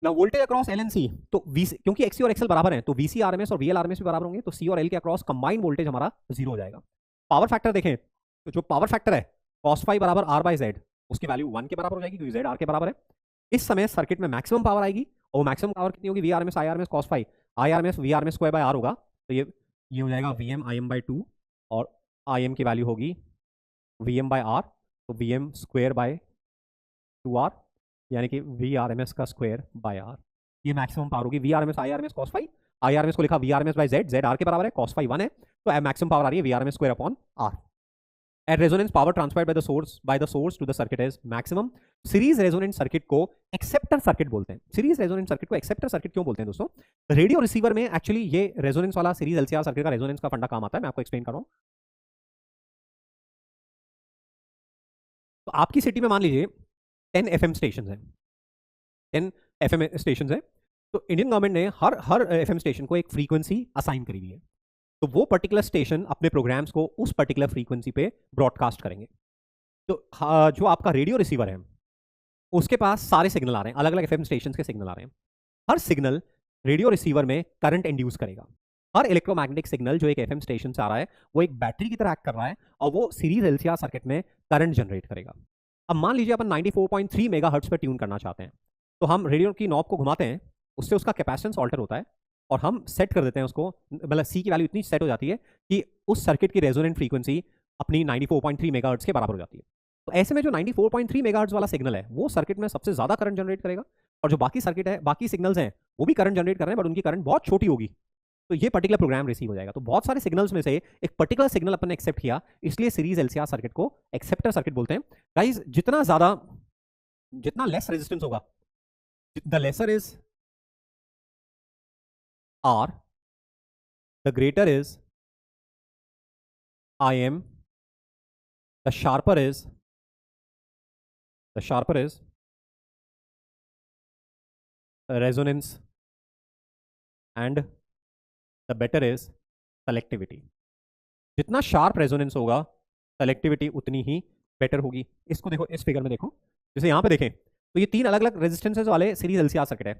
Now voltage across L and C, तो VC, क्योंकि XC और XL बराबर हैं तो VC RMS और VL RMS भी बराबर होंगे, तो C और L के अक्रॉस कंबाइंड वोल्टेज हमारा 0 हो जाएगा। पावर फैक्टर देखें तो जो पावर फैक्टर है cos phi बराबर R बाई Z, उसकी वैल्यू 1 के बराबर हो जाएगी क्योंकि Z R के बराबर है। इस समय सर्किट में मैक्सिमम पावर आएगी और मैक्सिमम पावर कितनी होगी, VRMS IRMS cos phi, IRMS VRMS square by R होगा, तो ये हो जाएगा VM IM बाई 2 और IM की वैल्यू होगी VM बाय R, तो VM स्क्वायर बाय 2R, यानी कि VRMS का स्क्वायर बाय R। ये मैक्सिमम पावर होगी VRMS IRMS cos phi, IRMS को लिखा VRMS by Z, Z R के बराबर है, cos phi 1 है, तो मैक्सिमम पावर आ रही है VRMS square upon R। At resonance, power transferred by the source to the circuit is maximum. Series resonant circuit को एक्सेप्टर सर्किट बोलते हैं। सीरीज रेजोनेंट सर्किट को एक्सेप्टर सर्किट क्यों बोलते हैं दोस्तों? रेडियो रिसीवर में एक्चुअली ये रेजोनेंस वाला सीरीज एलसीआर सर्किट का रेजोनेंस का फंडा काम आता है, मैं आपको एक्सप्लेन कर रहा हूं। तो आपकी सिटी में मान लीजिए 10 FM स्टेशन है, 10 FM स्टेशन है, तो इंडियन गवर्नमेंट ने हर FM स्टेशन को एक फ्रीक्वेंसी असाइन करी हुई है, तो वो पर्टिकुलर स्टेशन अपने प्रोग्राम्स को उस पर्टिकुलर फ्रीक्वेंसी पे ब्रॉडकास्ट करेंगे। तो जो आपका रेडियो रिसीवर है उसके पास सारे सिग्नल आ रहे हैं, अलग अलग एफएम स्टेशन के सिग्नल आ रहे हैं। हर सिग्नल रेडियो रिसीवर में करंट इंड्यूस करेगा। हर इलेक्ट्रोमैग्नेटिक सिग्नल जो एक एफएम स्टेशन से आ रहा है वो एक बैटरी की तरह एक्ट कर रहा है और वो सीरीज एलसीआर सर्किट में करंट जनरेट करेगा। अब मान लीजिए अपन 94.3 मेगाहर्ट्ज पे ट्यून करना चाहते हैं, तो हम रेडियो की नॉब को घुमाते हैं, उससे उसका कैपेसिटेंस ऑल्टर होता है और हम सेट कर देते हैं उसको, मतलब सी की वैल्यू इतनी सेट हो जाती है कि उस सर्किट की रेजोनेंट फ्रीक्वेंसी अपनी 94.3 मेगाहर्ट्ज के बराबर हो जाती है। तो ऐसे में जो 94.3 मेगाहर्ट्ज वाला सिग्नल है वो सर्किट में सबसे ज्यादा करंट जनरेट करेगा, और जो बाकी सर्किट है, बाकी सिग्नल्स हैं वो भी करंट जनरेट कर रहे हैं बट उनकी करंट बहुत छोटी होगी, तो ये पर्टिकुलर प्रोग्राम रिसीव हो जाएगा। तो बहुत सारे सिग्नल्स में से एक पर्टिकुलर सिग्नल अपन ने एक्सेप्ट किया, इसलिए सीरीज एलसीआर सर्किट को एक्सेप्टर सर्किट बोलते हैं। गाइस, जितना लेस रेजिस्टेंस होगा, the lesser is R, the greater is IM, the sharper is resonance, and the better is selectivity. जितना शार्प रेजोनेंस होगा सेलेक्टिविटी उतनी ही बेटर होगी। इसको देखो, इस फिगर में देखो, जैसे यहाँ पे देखें तो ये 3 अलग अलग रेजिस्टेंसेज वाले सीरीज एलसीआर सर्किट है।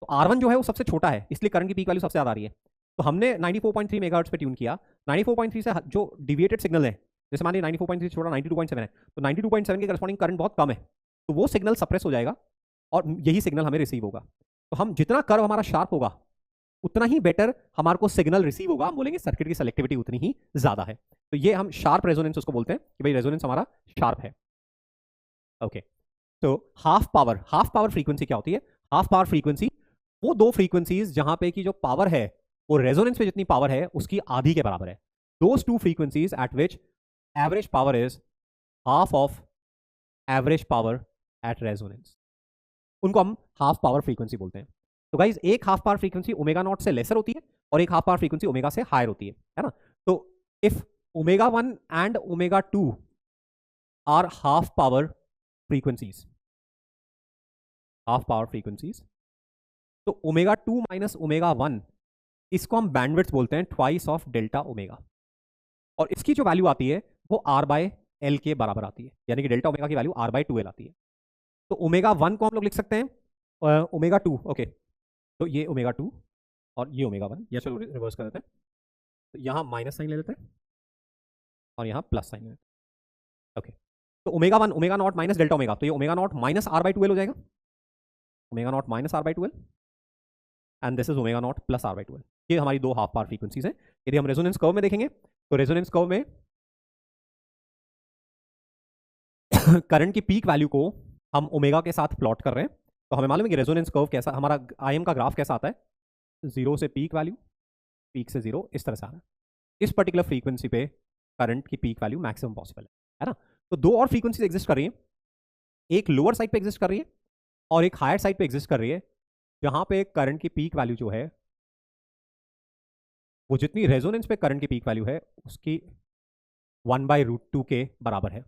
तो R1 जो है वो सबसे छोटा है, इसलिए करंट की पीक वैल्यू सबसे ज्यादा आ रही है। तो हमने 94.3 मेगाहर्ट्ज पे ट्यून किया। 94.3 से जो डिविएटेड सिग्नल है, जैसे मान लीजिए 94.3 छोटा 92.7 है, तो 92.7 के करस्पॉन्डिंग करंट बहुत कम है, तो वो सिग्नल सप्रेस हो जाएगा और यही सिग्नल हमें रिसीव होगा। तो हम जितना कर्व हमारा शार्प होगा उतना ही बेटर हमारे को सिग्नल रिसीव होगा, हम बोलेंगे सर्किट की सेलेक्टिविटी उतनी ही ज्यादा है। तो ये हम शार्प रेजोनेंस उसको बोलते हैं कि भाई रेजोनेंस हमारा शार्प है। ओके, तो हाफ पावर फ्रीक्वेंसी क्या होती है? हाफ पावर फ्रीक्वेंसी वो दो फ्रीक्वेंसीज जहां पे की जो पावर है वो रेजोनेंस पे जितनी पावर है उसकी आधी के बराबर है। Those two frequencies eight which average power is half of average power at resonance, उनको हम हाफ पावर फ्रीक्वेंसी बोलते हैं। तो गाइज, एक half power frequency omega naught से लेसर होती है और एक हाफ पावर फ्रीक्वेंसी ओमेगा से हायर होती है ना। तो if omega 1 and omega 2 are half power frequencies, तो ओमेगा 2 माइनस ओमेगा 1 इसको हम बैंडविड्थ बोलते हैं, ट्वाइस ऑफ डेल्टा ओमेगा, और इसकी जो वैल्यू आती है वो R बाय L के बराबर आती है, यानी कि डेल्टा ओमेगा की वैल्यू R बाय 2L आती है। तो ओमेगा 1 को हम लोग लिख सकते हैं ओमेगा 2, ओके, तो ये ओमेगा 2 और ये ओमेगा 1, या चलो रिवर्स कर देते हैं, तो यहाँ माइनस साइन ले लेते हैं और यहाँ प्लस साइन ले लेते हैं। ओके, तो omega 1 omega naught minus delta omega, तो ये omega naught minus R by 2L हो जाएगा, omega naught minus R by 2L, and this is omega naught plus R by 2L। ये हमारी दो हाफ पावर फ्रीक्वेंसीज हैं। यदि हम रेजोनेंस कर्व में देखेंगे तो रेजोनेंस कर्व में करंट की पीक वैल्यू को हम ओमेगा के साथ प्लॉट कर रहे हैं, तो हमें मालूम है कि रेजोनेंस कर्व कैसा, हमारा आईएम का ग्राफ कैसा आता है, 0 से पीक वैल्यू, पीक से 0, इस तरह से आ रहा है। इस पर्टिकुलर फ्रीक्वेंसी पे करंट की पीक वैल्यू मैक्सिमम पॉसिबल है ना। तो दो और फ्रीक्वेंसीज एग्जिस्ट कर रही है, एक लोअर साइड पे एग्जिस्ट कर रही है और एक हायर साइड पे एग्जिस्ट कर रही है, जहां पे करंट की पीक वैल्यू जो है वो जितनी रेजोनेंस पे करंट की पीक वैल्यू है उसकी 1/√2 के बराबर है।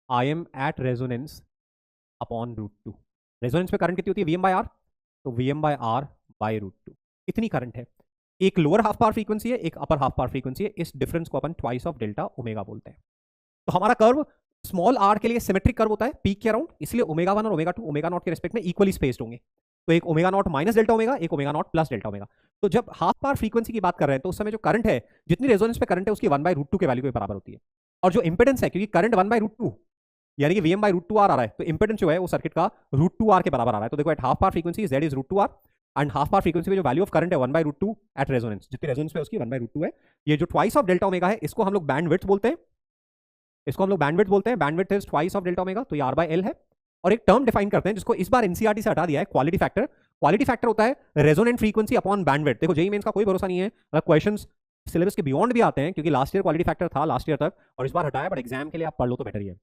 I M at resonance upon √2। Resonance पे करंट कितनी होती है? VM/R, तो VM/R/√2 इतनी करंट है। एक लोअर हाफ पावर फ्रीक्वेंसी है, एक अपर हाफ पावर फ्रीक्वेंसी है, इस डिफरेंस को अपन ट्वाइस ऑफ डेल्टा ओमेगा बोलते हैं। तो हमारा कर्व स्मॉल आर के लिए सिमेट्रिक कर्व होता है पीक के अराउंड, इसलिए ओमेगा 1 और ओमेगा 2 ओमेगा नॉट के रिस्पेक्ट में इक्वली स्पेस्ड होंगे। तो एक omega naught minus delta omega, एक omega naught plus delta omega. तो जब हाफ पावर फ्रीक्वेंसी की बात कर रहे हैं तो उस समय जो करंट है, जितनी रेजोनेंस पे करंट है उसकी 1/√2 के वैल्यू के बराबर होती है। और जो इंपेडेंस है, क्योंकि करंट 1/√2 यानी कि Vm/√2R आ रहा है, तो इंपेडेंस जो है वो सर्किट का √2R के बराबर आ रहा है। तो देखो at half power frequency Z is √2R and half power frequency में जो वैल्यू ऑफ करंट है 1/√2 एट रेजोनेंस, जितनी रेजोनेंस पे उसकी 1/√2 है। ये जो ट्वाइस ऑफ डेल्टा ओमेगा है इसको हम लोग बैंडविड्थ बोलते हैं, इसको हम लोग बैंडविड्थ बोलते हैं। Bandwidth is twice of delta omega, तो ये R/L है। और एक टर्म डिफाइन करते हैं जिसको इस बार एनसीईआरटी से हटा दिया है, क्वालिटी फैक्टर। क्वालिटी फैक्टर होता है रेजोनेंट फ्रीक्वेंसी अपॉन बैंडविड्थ। देखो जेईई मेंस का कोई भरोसा नहीं है, अगर क्वेश्चंस सिलेबस के बियॉन्ड भी आते हैं, क्योंकि लास्ट ईयर क्वालिटी फैक्टर था लास्ट ईयर तक और इस बार हटाया, बट एग्जाम के लिए आप पढ़ लो तो बेटर ही है।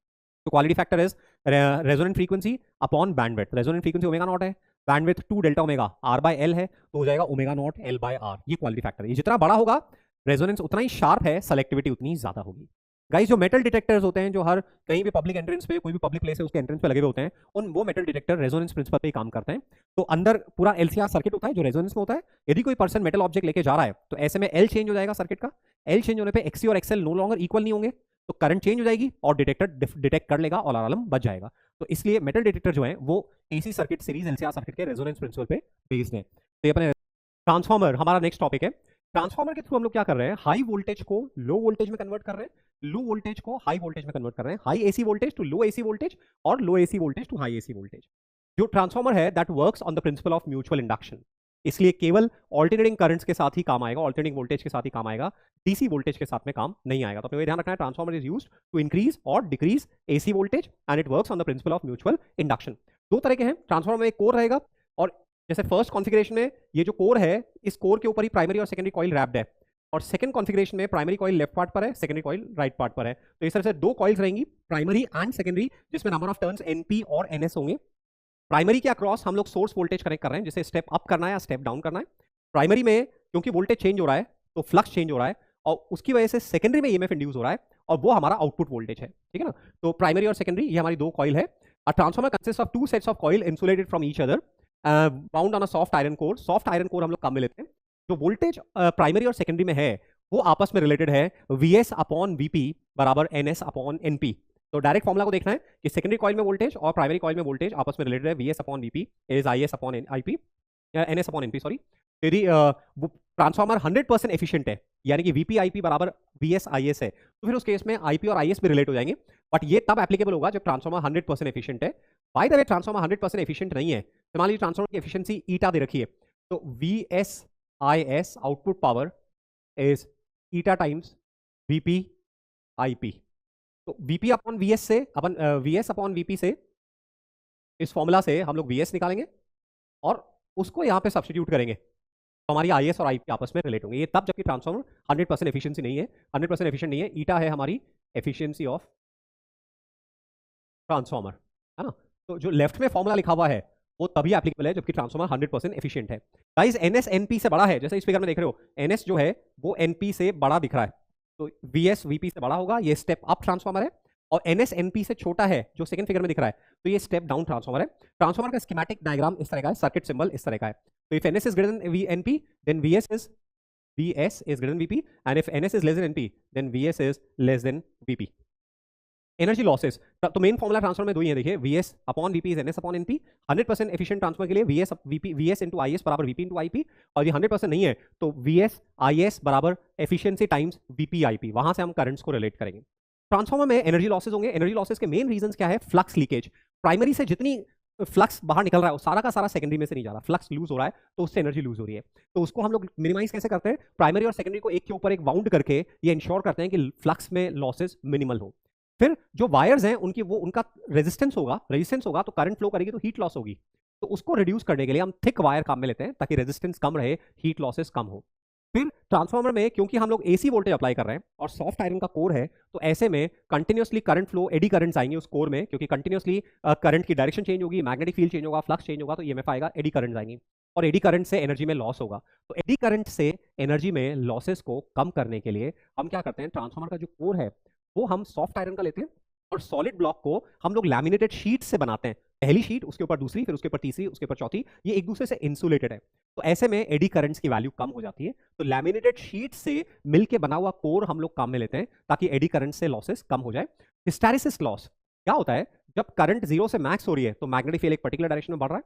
तो quality factor is resonant frequency upon bandwidth. Resonant frequency omega not है, बैंडविड्थ 2 डेल्टा ओमेगा R/L है, तो हो जाएगा ओमेगा नॉट L/R। ये क्वालिटी फैक्टर है। ये जितना बड़ा होगा रेजोनेंस उतना ही शार्प है, सेलेक्टिविटी उतनी ही ज्यादा होगी। गाइस जो मेटल डिटेक्टर्स होते हैं, जो हर कहीं भी पब्लिक एंट्रेंस पे, कोई भी पब्लिक प्लेस है उसके एंट्रेंस पे लगे हुए होते हैं, उन वो मेटल डिटेक्टर रेजोनेंस प्रिंसिपल पे ही काम करते हैं। तो अंदर पूरा LCR सर्किट होता है जो रेजोनेंस में होता है। यदि कोई पर्सन मेटल ऑब्जेक्ट लेके जा रहा है तो ऐसे में L चेंज हो जाएगा सर्किट का। L चेंज होने पे XC और XL नो लॉन्गर इक्वल नहीं होंगे, तो करंट चेंज हो जाएगी और डिटेक्टर डिटेक्ट कर लेगा और अलार्म बच जाएगा। तो इसलिए मेटल डिटेक्टर जो है वो AC circuit series LCR circuit के रेजोनेंस प्रिंसिपल पे बेस्ड है। तो ये अपने ट्रांसफार्मर हमारा नेक्स्ट टॉपिक है। ट्रांसफार्मर के थ्रू हम लोग क्या कर रहे हैं, हाई वोल्टेज को लो वोल्टेज में कन्वर्ट कर रहे हैं, लो वोल्टेज को हाई वोल्टेज में कन्वर्ट कर रहे हैं, high AC voltage to low AC voltage और low AC voltage to high AC voltage. जो ट्रांसफार्मर है that works on the principle of mutual induction, इसलिए केवल ऑल्टरनेटिंग करंट्स के साथ ही काम आएगा, ऑल्टरनेटिंग वोल्टेज के साथ ही काम आएगा, डीसी वोल्टेज के साथ में काम नहीं आएगा। तो अपने ध्यान रखना है, transformer is used to increase और decrease AC voltage and it works on the principle of mutual induction. दो तरह के हैं ट्रांसफार्मर में, एक कोर रहेगा और जैसे फर्स्ट कॉन्फ़िगरेशन में ये जो कोर है, इस कोर के ऊपर ही प्राइमरी और सेकेंडरी कॉइल रैप्ड है, और सेकंड कॉन्फ़िगरेशन में प्राइमरी कॉइल लेफ्ट पार्ट पर है, सेकेंडरी कॉइल राइट पार्ट पर है। तो इस तरह से दो कॉइल्स रहेंगी, प्राइमरी एंड सेकेंडरी, जिसमें नंबर ऑफ टर्न्स NP और NS होंगे। प्राइमरी के अक्रॉस हम लोग सोर्स वोल्टेज कनेक्ट कर रहे हैं, जिसे स्टेप अप करना है या स्टेप डाउन करना है। प्राइमरी में क्योंकि वोल्टेज चेंज हो रहा है तो फ्लक्स चेंज हो रहा है, और उसकी वजह से सेकेंडरी में EMF इंड्यूस हो रहा है, और वो हमारा आउटपुट वोल्टेज है। ठीक है ना। तो प्राइमरी और सेकेंडरी ये हमारी दो कॉइल है। A transformer consist of 2 sets of coil insulated from each other bound on a soft iron core. Soft iron core हम लोग काम में लेते हैं। जो वोल्टेज प्राइमरी और सेकेंडरी में है वो आपस में रिलेटेड है VS अपॉन VP बराबर NS अपॉन NP। तो डायरेक्ट फॉर्मुला को देखना है कि सेकेंडरी कॉइल में वोल्टेज और प्राइमरी कॉइल में वोल्टेज आपस में रिलेटेड है, VS अपॉन VP is IS upon IP, NS upon NP sorry. यदि ट्रांसफार्मर 100% एफिशिएंट है, यानी कि VP IP बराबर VS IS है, तो फिर उस केस में IP और IS भी रिलेट हो जाएंगे। बट ये तब एप्लीकेबल होगा जब ट्रांसफार्मर 100% एफिशिएंट है। Bye the way transformer 100% efficient नहीं है, तो मान लीजिए ट्रांसफार्मर की एफिशिएंसी ईटा दे रखी है, तो VS IS output power is eta times VP IP। तो VP अपॉन VS से अपन VS अपॉन VP से, इस फॉर्मूला से हम लोग VS निकालेंगे और उसको यहाँ पे सब्स्टिट्यूट करेंगे, तो हमारी IS और IP आपस में रिलेट होंगे। ये तब जबकि ट्रांसफार्मर 100% एफिशिएंसी नहीं है, 100% एफिशिएंट नहीं है। ईटा है हमारी एफिशिएंसी ऑफ ट्रांसफार्मर, है ना। तो जो लेफ्ट में फॉर्मूला लिखा हुआ है वो तभी एप्लीकेबल है जबकि ट्रांसफार्मर 100% एफिशिएंट है। गाइस NS NP से बड़ा है, जैसे इस फिगर में देख रहे हो NS जो है वो NP से बड़ा दिख रहा है, तो VS VP से बड़ा होगा, ये स्टेप अप ट्रांसफार्मर है। और NS NP से छोटा है जो सेकंड फिगर में दिख रहा है, तो ये स्टेप डाउन ट्रांसफार्मर है। ट्रांसफार्मर का स्कीमेटिक डायग्राम इस तरह का है, सर्किट सिंबल इस तरह का है। तो if NS is greater than NP then VS is greater than VP, and if NS is less than NP then VS is less than VP। Energy losses, तो मेन फॉर्मुला ट्रांसफर में दो ही है, देखिए VS अपॉन VP is NS upon NP। 100% efficient transfer के लिए VS into IS बराबर VP इंटू IP, और ये 100% नहीं है तो VS IS बराबर एफिशिएंसी टाइम्स VP IP, वहां से हम करंट्स को रिलेट करेंगे। ट्रांसफार्मर में एनर्जी लॉसेस होंगे। एनर्जी लॉसेस के मेन रीजंस क्या है, फ्लक्स लीकेज। प्राइमरी से जितनी फ्लक्स बाहर निकल रहा है वो सारा का सारा सेकेंडरी में से नहीं जा रहा, फ्लक्स लूज हो रहा है, तो उससे एनर्जी लूज हो रही है। तो उसको हम लोग मिनिमाइज कैसे करते हैं, प्राइमरी और सेकेंडरी को एक के ऊपर एक बाउंड करके ये इंश्योर करते हैं कि फ्लक्स में लॉसेस मिनिमल हो। फिर जो वायर्स हैं उनका रेजिस्टेंस होगा तो करंट फ्लो करेगी तो हीट लॉस होगी, तो उसको रिड्यूस करने के लिए हम थिक वायर काम में लेते हैं ताकि रेजिस्टेंस कम रहे, हीट लॉसेस कम हो। फिर ट्रांसफार्मर में क्योंकि हम लोग AC वोल्टेज अप्लाई कर रहे हैं और सॉफ्ट आयरन का कोर है, तो ऐसे में continuously current flow, eddy currents आएंगे उस कोर में, क्योंकि कंटिन्यूसली करंट की डायरेक्शन चेंज होगी, मैग्नेटिक फील्ड चेंज होगा, फ्लक्स चेंज होगा, तो EMF आएगा, एडी करंट्स आएंगी, और एडी करंट से एनर्जी में लॉस होगा। तो एडी करंट से एनर्जी में लॉसेस को कम करने के लिए हम क्या करते हैं, ट्रांसफार्मर का जो कोर है वो हम सॉफ्ट आयरन का लेते हैं और सॉलिड ब्लॉक को हम लोग लैमिनेटेड शीट से बनाते हैं। पहली शीट, उसके ऊपर दूसरी, फिर उसके ऊपर तीसरी, उसके ऊपर चौथी, ये एक दूसरे से इंसुलेटेड है, तो ऐसे में एडी करंट्स की वैल्यू कम हो जाती है। तो लैमिनेटेड शीट से मिलके बना हुआ कोर हम लोग काम में लेते हैं ताकि एडी करंट से लॉसेस कम हो जाए। हिस्टैरिसीस लॉस क्या होता है, जब करंट जीरो से मैक्स हो रही है तो मैग्नेटिक फील्ड एक पर्टिकुलर डायरेक्शन में बढ़ रहा है,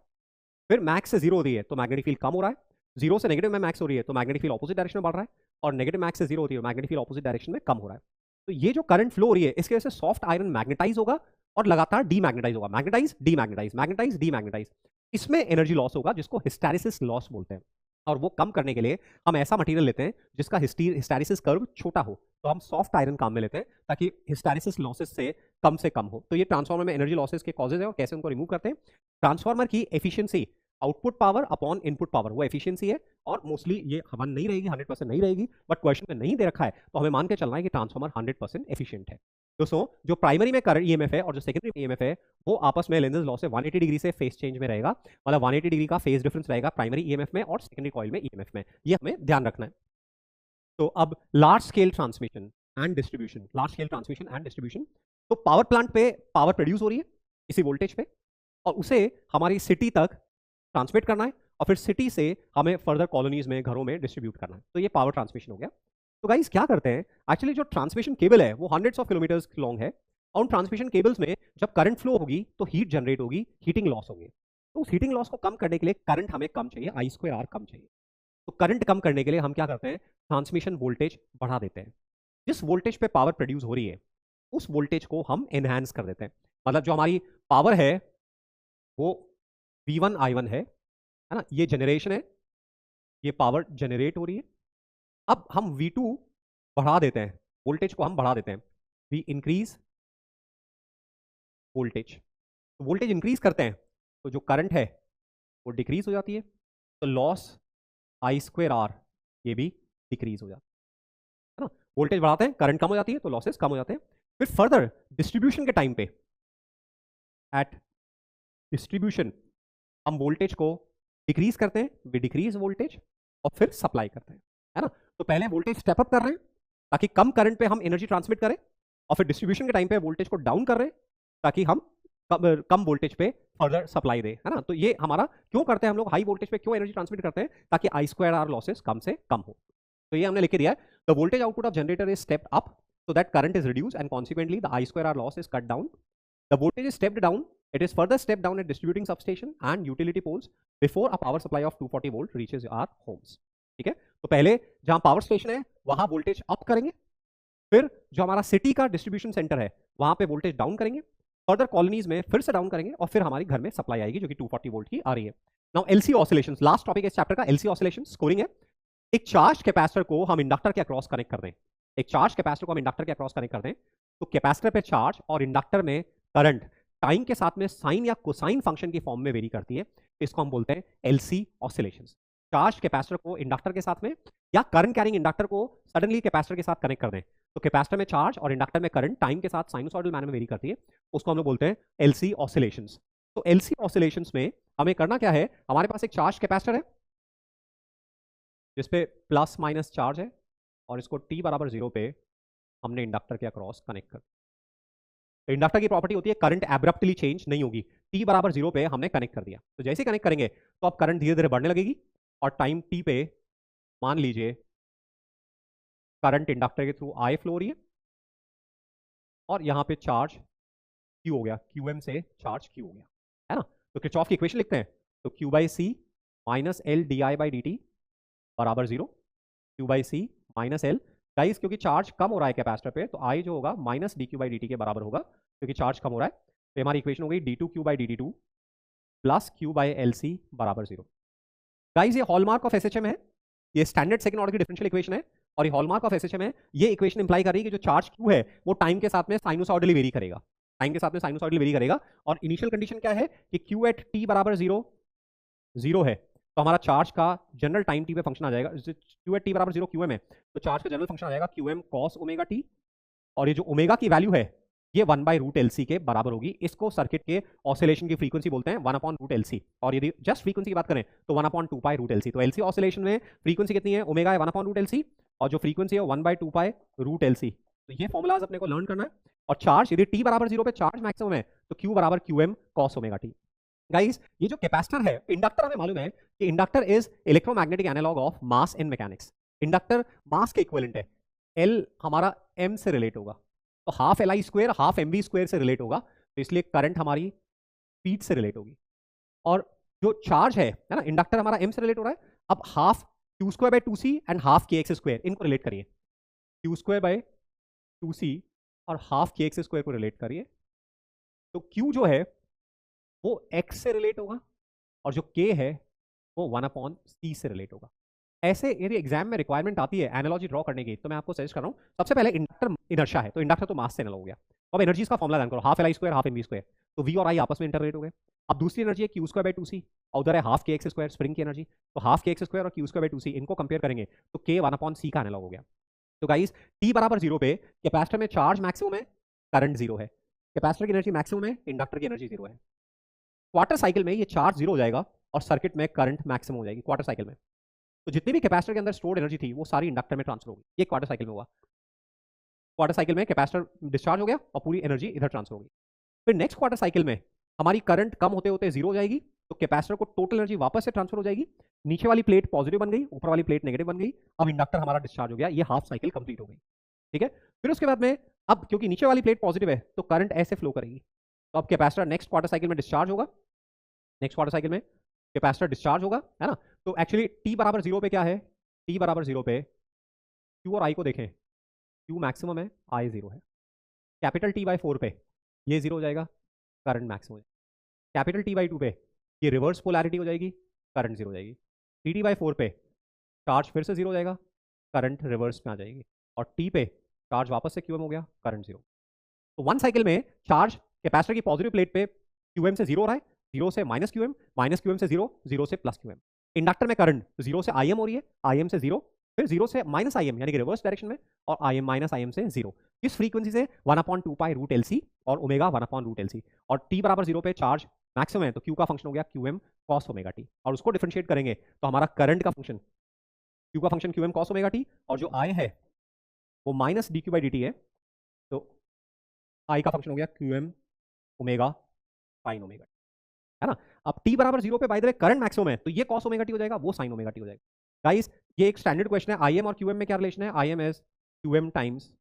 फिर मैक्स से जीरो हो रही है तो मैग्नेटिक फील्ड कम हो रहा है, जीरो से नेगेटिव में मैक्स हो रही है तो मैग्नेटिक फील्ड ऑपोजिट डायरेक्शन में बढ़ रहा है, और नेगेटिव मैक्स से जीरो होती है तो मैग्नेटिक फील्ड ऑपोजिट डायरेक्शन में कम हो रहा है। तो ये जो करंट फ्लो हो रही है इसकी वजह से सॉफ्ट आयरन मैग्नेटाइज होगा और लगातार डीमैग्नेटाइज होगा, मैग्नेटाइज डीमैग्नेटाइज मैग्नेटाइज डीमैग्नेटाइज, इसमें एनर्जी लॉस होगा जिसको हिस्टैरिसीस लॉस बोलते हैं। और वो कम करने के लिए हम ऐसा मटेरियल लेते हैं जिसका हिस्टैरिसीस कर्व छोटा हो, तो हम सॉफ्ट आयरन काम में लेते हैं ताकि हिस्टैरिसीस लॉसेस से कम हो। तो ये ट्रांसफार्मर में एनर्जी लॉसेस के कॉजेज है और कैसे उनको रिमूव करते हैं। ट्रांसफार्मर की efficiency output power upon input power, वो एफिशिएंसी है, और मोस्टली ये हवन नहीं रहेगी, 100% नहीं रहेगी, बट क्वेश्चन में नहीं दे रखा है तो हमें मान के चलना है कि ट्रांसफार्मर 100% एफिशिएंट है। दोस्तों जो प्राइमरी में करंट ईएमएफ है और जो सेकेंडरी ईएमएफ है वो आपस में लेंजेस लॉ से 180 डिग्री से फेस चेंज में रहेगा, मतलब 180 डिग्री का फेस डिफरेंस रहेगा प्राइमरी ईएमएफ में और सेकेंडरी कॉइल में ईएमएफ में, ये हमें ध्यान रखना है। तो अब large scale transmission and distribution, large scale transmission and distribution, तो पावर प्लांट पे पावर प्रोड्यूस हो रही है इसी वोल्टेज पे और उसे हमारी सिटी तक ट्रांसमिट करना है और फिर सिटी से हमें फर्दर कॉलोनीज में, घरों में डिस्ट्रीब्यूट करना है। तो ये पावर ट्रांसमिशन हो गया। तो गाइस क्या करते हैं, एक्चुअली जो ट्रांसमिशन केबल है वो हंड्रेड्स ऑफ किलोमीटर्स लॉन्ग है और उन ट्रांसमिशन केबल्स में जब करंट फ्लो होगी तो हीट जनरेट होगी, हीटिंग लॉस होगी। तो उस हीटिंग लॉस को कम करने के लिए करंट हमें कम चाहिए, I²R कम चाहिए। तो करंट कम करने के लिए हम क्या करते हैं, ट्रांसमिशन वोल्टेज बढ़ा देते हैं। जिस वोल्टेज पे पावर प्रोड्यूस हो रही है उस वोल्टेज को हम एनहांस कर देते हैं। मतलब जो हमारी पावर है वो V1 I1 है ना, ये जनरेशन है, ये पावर जनरेट हो रही है। अब हम V2 बढ़ा देते हैं, वोल्टेज को हम बढ़ा देते हैं, वी इंक्रीज वोल्टेज। तो वोल्टेज इंक्रीज करते हैं तो जो करंट है वो डिक्रीज हो जाती है, तो लॉस I²R ये भी डिक्रीज हो जाता है ना। वोल्टेज बढ़ाते हैं, करंट कम हो जाती है तो लॉसेस कम हो जाते हैं। फिर फर्दर डिस्ट्रीब्यूशन के टाइम पे, एट डिस्ट्रीब्यूशन हम वोल्टेज को डिक्रीज करते हैं, वी डिक्रीज वोल्टेज, और फिर सप्लाई करते हैं, है ना। तो पहले वोल्टेज स्टेप अप कर रहे हैं ताकि कम करंट पे हम एनर्जी ट्रांसमिट करें, और फिर डिस्ट्रीब्यूशन के टाइम पे वोल्टेज को डाउन कर रहे हैं ताकि हम कम वोल्टेज पे फर्दर सप्लाई दे, है ना। तो ये हमारा क्यों करते हैं हम लोग, हाई वोल्टेज पे क्यों एनर्जी ट्रांसमिट करते हैं, ताकि I²R लॉसेस कम से कम हो। तो ये हमने लिख के दिया है, the voltage output of generator is stepped up so that current is reduced and consequently the I²R loss is cut down. The voltage is stepped down. It is further stepped down at distributing substation and utility poles before a power supply of 240 volt reaches our homes. ठीक है, तो पहले जहां power station है वहां voltage up करेंगे, फिर जो हमारा सिटी का डिस्ट्रीब्यूशन सेंटर है वहां पे वोल्टेज डाउन करेंगे, फर्दर कॉलोनीज में फिर से डाउन करेंगे और फिर हमारे घर में सप्लाई आएगी जो कि 240 वोल्ट की आ रही है। Now LC oscillations, last topic इस चैप्टर का एलसी ऑसिलेशन स्कोरिंग है। एक चार्ज कैपेसिटर को हम इंडक्टर के अक्रॉस कनेक्ट कर दें, एक चार्ज कैपेसिटर को हम इंडक्टर के अक्रॉस कनेक्ट कर दें, तो कैपेसिटर पे चार्ज और इंडक्टर में करंट टाइम के साथ में साइन या कोसाइन फंक्शन की फॉर्म में वेरी करती है, इसको हम बोलते हैं एलसी ऑसिलेशंस। चार्ज कैपेसिटर को इंडक्टर के साथ में या करंट कैरिंग इंडक्टर को सडनली कैपेसिटर के साथ कनेक्ट कर दें, तो कैपेसिटर में चार्ज और इंडक्टर में करंट टाइम के साथ साइनसॉइडल मैनर में वेरी करती है, उसको हम लोग बोलते हैं एलसी ऑसिलेशंस। तो एलसी ऑसिलेशंस में हमें करना क्या है, हमारे पास एक चार्ज कैपेसिटर है जिसपे प्लस माइनस चार्ज है और इसको t बराबर 0 पे हमने इंडक्टर के अक्रॉस कनेक्ट कर। तो इंडक्टर की प्रॉपर्टी होती है करंट एब्रप्टली चेंज नहीं होगी, t बराबर 0 पे हमने कनेक्ट कर दिया, तो जैसे ही कनेक्ट करेंगे तो अब करंट धीरे धीरे बढ़ने लगेगी और टाइम t पे मान लीजिए करंट इंडक्टर के थ्रू I फ्लो हो रही है और यहाँ पे चार्ज Q हो गया, QM से चार्ज Q हो गया, है ना। तो किरचॉफ की इक्वेशन लिखते हैं, तो Q by C minus L D I by D T बराबर 0, Q by C minus L. Guys क्योंकि चार्ज कम हो रहा है कैपेसिटर पे तो I जो होगा minus D Q by D T के बराबर होगा, क्योंकि चार्ज कम हो रहा है। तो हमारी इक्वेशन हो गई d2q by dt2 plus q by LC बराबर 0। गाइस ये हॉलमार्क ऑफ एसएचएम है, ये स्टैंडर्ड सेकंड ऑर्डर की डिफरेंशियल इक्वेशन है और ये हॉलमार्क ऑफ एसएचएम है। ये इक्वेशन इंप्लाई कर रही है कि जो चार्ज q है वो टाइम के साथ में साइनोसॉइडली वेरी करेगा, टाइम के साथ में साइनोसॉइडली वेरी करेगा। और इनिशियल कंडीशन क्या है कि q एट t बराबर 0 है, तो हमारा चार्ज का जनरल टाइम t पे फंक्शन आ जाएगा, q एट t बराबर 0 qm है, तो चार्ज का जनरल फंक्शन आ जाएगा qm cos ओमेगा t, और ये जो ओमेगा की वैल्यू है ये 1/√LC के बराबर होगी। इसको सर्किट के ऑसिलेशन की फ्रीक्वेंसी बोलते हैं 1/√LC, और यदि जस्ट फ्रीक्वेंसी की बात करें तो 1/2π√LC। तो LC ऑसिलेशन में फ्रीक्वेंसी कितनी है, ओमेगा है 1/√LC, और जो फ्रीक्वेंसी है 1/2π√LC। तो ये फॉर्मुलाज अपने को लर्न करना है। और चार्ज यदि t बराबर 0 पे चार्ज मैक्सिमम है तो q बराबर qm cos ओमेगा t। गाइस ये जो कैपेसिटर है, इंडक्टर हमें मालूम है कि inductor is electromagnetic analog of mass in mechanics. Inductor mass के इक्विवेलेंट है, L हमारा m से रिलेट होगा, तो half L I square half M V square से रिलेट होगा, तो इसलिए करंट हमारी स्पीड से रिलेट होगी। और जो चार्ज है ना, इंडक्टर हमारा एम से रिलेट हो रहा है। अब half Q square by two C and half K X square, इनको रिलेट करिए। Q square by two C और हाफ के एक्स स्क्वायर को रिलेट करिए। तो क्यू जो है वो एक्स से रिलेट होगा और जो के है वो 1/c से रिलेट होगा। ऐसे यदि एग्जाम में रिक्वायरमेंट आती है एनालॉजी ड्रॉ करने की, तो मैं आपको सजेस्ट कर रहा हूँ, सबसे पहले इंडक्टर इनर्शिया है, तो इंडक्टर तो मास से एनालॉग हो गया। तो अब एनर्जीज का फॉर्मुला जान करो, half L I square half M V square, तो वी और आई आपस में इंटरलेट हो गए। अब दूसरी एनर्जी है Q square by two C, और उधर है half K X square spring की एनर्जी, तो हाफ के एक्स स्क्वायर और क्यू स्क्वायर बाय टू सी, इनको कंपेयर करेंगे तो के 1/c का एनालॉग हो गया। तो गाइस टी बराबर जीरो पे कैपेसिटर में चार्ज मैक्सिमम है, करंट जीरो है, कैपेसिटर की एनर्जी मैक्सिमम है, इंडक्टर की एनर्जी जीरो है। क्वार्टर साइकिल में ये चार्ज जीरो हो जाएगा और सर्किट में करंट मैक्सिमम हो जाएगी क्वार्टर साइकिल में। तो जितनी भी कैपेसिटर के अंदर स्टोर्ड एनर्जी थी वो सारी इंडक्टर में ट्रांसफर होगी। ये क्वार्टर साइकिल में हुआ। क्वार्टर साइकिल में कैपेसिटर डिस्चार्ज हो गया और पूरी एनर्जी इधर ट्रांसफर होगी। फिर नेक्स्ट क्वार्टर साइकिल में हमारी करंट कम होते होते जीरो हो जाएगी, तो कैपेसिटर को टोटल एनर्जी वापस से ट्रांसफर हो जाएगी। नीचे वाली प्लेट पॉजिटिव बन गई, ऊपर वाली प्लेट नेगेटिव बन गई। अब इंडक्टर हमारा डिस्चार्ज हो गया, ये हाफ साइकिल कंप्लीट हो गई। ठीक है। फिर उसके बाद में अब क्योंकि नीचे वाली प्लेट पॉजिटिव है तो करंट ऐसे फ्लो करेगी, तो अब कैपेसिटर नेक्स्ट क्वार्टर साइकिल में डिस्चार्ज होगा। नेक्स्ट क्वार्टर साइकिल में कैपेसिटर डिस्चार्ज होगा, है ना। तो एक्चुअली टी बराबर जीरो पे क्या है, टी बराबर जीरो पे क्यू और आई को देखें, क्यू मैक्सिमम है, आई जीरो है। कैपिटल टी बाई फोर पे ये जीरो हो जाएगा, करंट मैक्सिमम हो जाएगा। कैपिटल टी बाई टू पे ये रिवर्स पोलैरिटी हो जाएगी, करंट जीरो हो जाएगी। टी टी बाई फोर पे चार्ज फिर से जीरो हो जाएगा, करंट रिवर्स में आ जाएगी। और टी पे चार्ज वापस से क्यूएम हो गया, करंट जीरो। तो वन साइकिल में चार्ज कैपेसिटर की पॉजिटिव प्लेट पे क्यूएम से जीरो हो रहा है, जीरो से माइनस क्यूएम से जीरो, जीरो से प्लस क्यूएम। इंडक्टर में करंट जीरो से आईएम हो रही है, आईएम से जीरो, फिर जीरो से माइनस आईएम यानी कि रिवर्स डायरेक्शन में, और आईएम माइनस आईएम से जीरो। इस फ्रीक्वेंसी से 1/2 पाई रूट एल सी और ओमेगा 1/रूट एल सी। और टी बराबर जीरो पे चार्ज मैक्सिमम है तो क्यू का फंक्शन हो गया क्यूएम कॉस ओमेगा टी, और उसको डिफरेंशिएट करेंगे तो हमारा करंट का फंक्शन क्यू का function QM cos omega T, और जो आई है वो minus D Q by D T है, तो आई का फंक्शन हो गया क्यूएम ओमेगा साइन ओमेगा, है ना। अब टी बराबर जीरो पे bye the way current maximum है तो ये कॉस ओमेगा टी हो जाएगा, वो साइन ओमेगा टी हो जाएगा। गाइस ये एक स्टैंडर्ड क्वेश्चन है, आईएम और क्यूएम में क्या रिलेशन है, I M is Q M times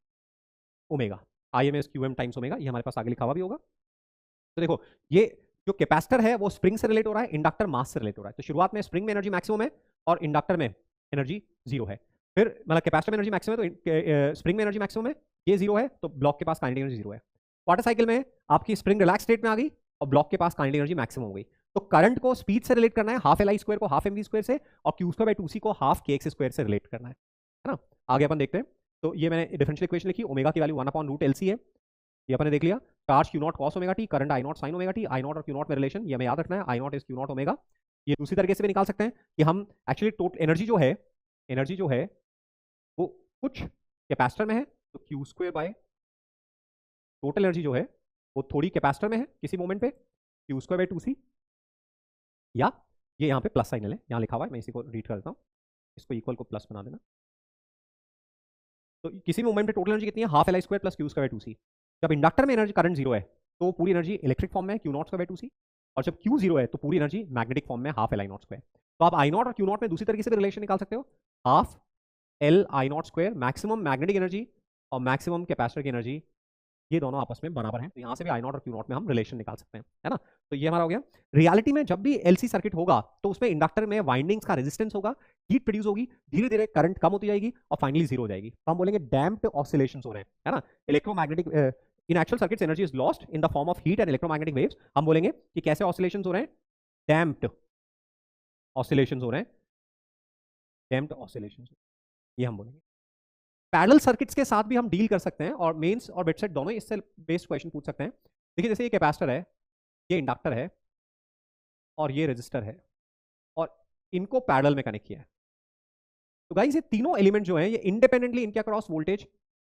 omega, I M is Q M times omega, ये हमारे पास आगे लिखा हुआ भी होगा। तो देखो ये जो कैपेसिटर है वो स्प्रिंग से रिलेट हो रहा है, इंडक्टर मास से रिलेट हो रहा है। तो शुरुआत में स्प्रिंग में एनर्जी मैक्सिमम है और इंडक्टर में एनर्जी जीरो है। फिर मतलब कैपेसिटर में एनर्जी मैक्सिमम है तो स्प्रिंग में एनर्जी मैक्सिमम है, ये जीरो है, तो ब्लॉक के पास काइनेटिक एनर्जी जीरो है। क्वार्टर साइकिल में आपकी स्प्रिंग रिलैक्स स्टेट में आ गई और ब्लॉक के पास काइनेटिक एनर्जी मैक्सिमम हो गई। तो करंट को स्पीड से रिलेट करना है, हाफ एल आई स्क्वायर को हाफ एम वी स्क्वायर से, और क्यू स्क्वायर बाई टू सी को हाफ के एक्स स्क्वायर से रिलेट करना है ना। आगे अपन देखते हैं। तो ये मैंने डिफरेंशियल इक्वेशन लिखी, ओमेगा की वैल्यू 1/रूट एल सी है, ये अपन ने देख लिया। Charge Q naught cos omega T, current I naught sine omega T, I naught और क्यू नॉट में रिलेशन ये हमें याद रखना है, I naught is Q naught omega. ये दूसरी तरीके से भी निकाल सकते हैं कि हम एक्चुअली टोटल एनर्जी जो है वो कुछ कैपेसिटर में है तो Q square by total energy जो है वो थोड़ी कैपेसिटर में है किसी मोमेंट पे, क्यू स्क्वायर बाय टू सी, या ये यहाँ पे प्लस साइन है, यहाँ लिखा हुआ है, मैं इसी को रीड कर देता हूँ, इसको इक्वल को प्लस बना देना। तो किसी मोमेंट पे टोटल एनर्जी कितनी है, half L I square plus Q square by two C. जब इंडक्टर में एनर्जी करंट जीरो है तो पूरी एनर्जी इलेक्ट्रिक फॉर्म में है, Q naught square by two C, और जब क्यू जीरो है तो पूरी एनर्जी मैग्नेटिक फॉर्म में, half L I naught square. तो आप आई नॉट और क्यू नॉट में दूसरी तरीके से भी रिलेशन निकाल सकते हो, half L I naught square, maximum magnetic energy और मैक्सिमम कैपेसिटर की एनर्जी, ये दोनों आपस में बराबर हैं, तो यहाँ से भी आई नॉट और क्यू नॉट में हम रिलेशन निकाल सकते हैं, है ना। तो ये हमारा हो गया। रियलिटी में जब भी एलसी सर्किट होगा तो उसमें इंडक्टर में वाइंडिंग्स का रेजिस्टेंस होगा, हीट प्रोड्यूस होगी, धीरे धीरे करंट कम होती जाएगी और फाइनली जीरो हो जाएगी। तो हम बोलेंगे डैम्प्ड ऑसिलेशंस हो रहे हैं, है ना। Electromagnetic in actual circuits energy is lost in the form of heat and electromagnetic waves. हम बोलेंगे कि कैसे ऑसिलेशंस हो रहे हैं, डैम्प्ड ऑसिलेशंस हो रहे हैं, डैम्प्ड ऑसिलेशंस, ये हम बोलेंगे। पैरेलल सर्किट्स के साथ भी हम डील कर सकते हैं और मेंस और बिट सेट दोनों इससे बेस्ड क्वेश्चन पूछ सकते हैं। देखिए जैसे ये कैपेसिटर है, ये इंडक्टर है और ये रेजिस्टर है, और इनको पैरेलल में कनेक्ट किया है। तो गाइस ये तीनों एलिमेंट जो हैं ये इंडिपेंडेंटली इनके across voltage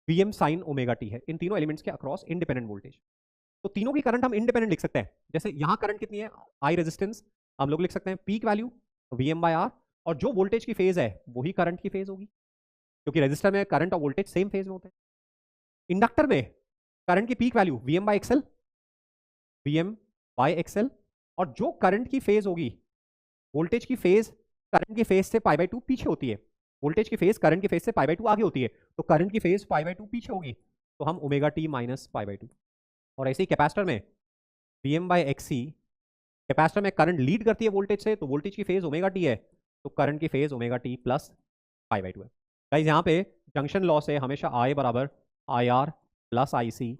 Vm sin omega T है, इन तीनों एलिमेंट्स के अक्रॉस इंडिपेंडेंट वोल्टेज। तो तीनों की करंट हम इंडिपेंडेंट लिख सकते हैं। जैसे यहाँ करंट कितनी है, आई रेजिस्टेंस, हम लोग लिख सकते हैं peak value Vm by R, और जो वोल्टेज की फेज है वही करंट की फेज होगी, क्योंकि रेजिस्टर में करंट और वोल्टेज सेम फेज में होते हैं। इंडक्टर में करंट की peak value Vm by X L, Vm by X L, और जो करंट की फेज होगी, वोल्टेज की फेज करंट की फेज से पाई बाय 2 पीछे होती है, वोल्टेज की फेज करंट की फेज से पाई बाय 2 आगे होती है, तो करंट की फेज पाई बाय 2 पीछे होगी, तो हम omega T minus pi by two. और ऐसे ही कैपेसिटर में V M by X C, capacitor में करंट लीड करती है वोल्टेज से, तो वोल्टेज की फेज ओमेगा टी है, तो करंट की phase omega T plus pi by two है। गाइस यहाँ पे जंक्शन लॉ से हमेशा आई बराबर I R plus I C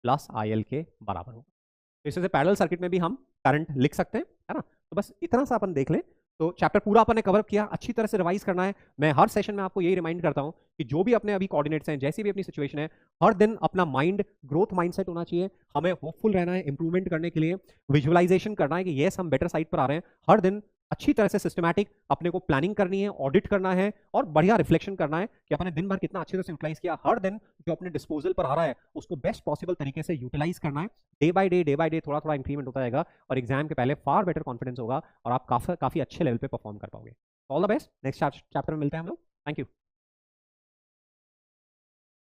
plus I L के बराबर होगा। तो इससे पैरेलल सर्किट में भी हम करंट लिख सकते हैं, है ना। तो बस इतना सा अपन देख लें तो चैप्टर पूरा अपन ने कवर किया। अच्छी तरह से रिवाइज करना है। मैं हर सेशन में आपको यही रिमाइंड करता हूं कि जो भी अपने अभी कोऑर्डिनेट्स हैं, जैसी भी अपनी सिचुएशन है, हर दिन अपना माइंड ग्रोथ माइंडसेट होना चाहिए। हमें होपफुल रहना है इंप्रूवमेंट करने के लिए, विजुअलाइजेशन करना है कि येस हम बेटर साइड पर आ रहे हैं। हर दिन अच्छी तरह से सिस्टमैटिक अपने को प्लानिंग करनी है, ऑडिट करना है और बढ़िया रिफ्लेक्शन करना है कि अपने दिन भर कितना अच्छे तरह से यूटिलाइज किया। हर दिन जो अपने डिस्पोजल पर आ रहा है उसको बेस्ट पॉसिबल तरीके से यूटिलाइज करना है। डे बाय डे थोड़ा थोड़ा इंक्रीमेंट होता जाएगा और एग्जाम के पहले फार बेटर कॉन्फिडेंस होगा और आप काफी अच्छे लेवल पे परफॉर्म कर पाओगे। All the best. Next chapter में मिलते हैं हम लोग। Thank you.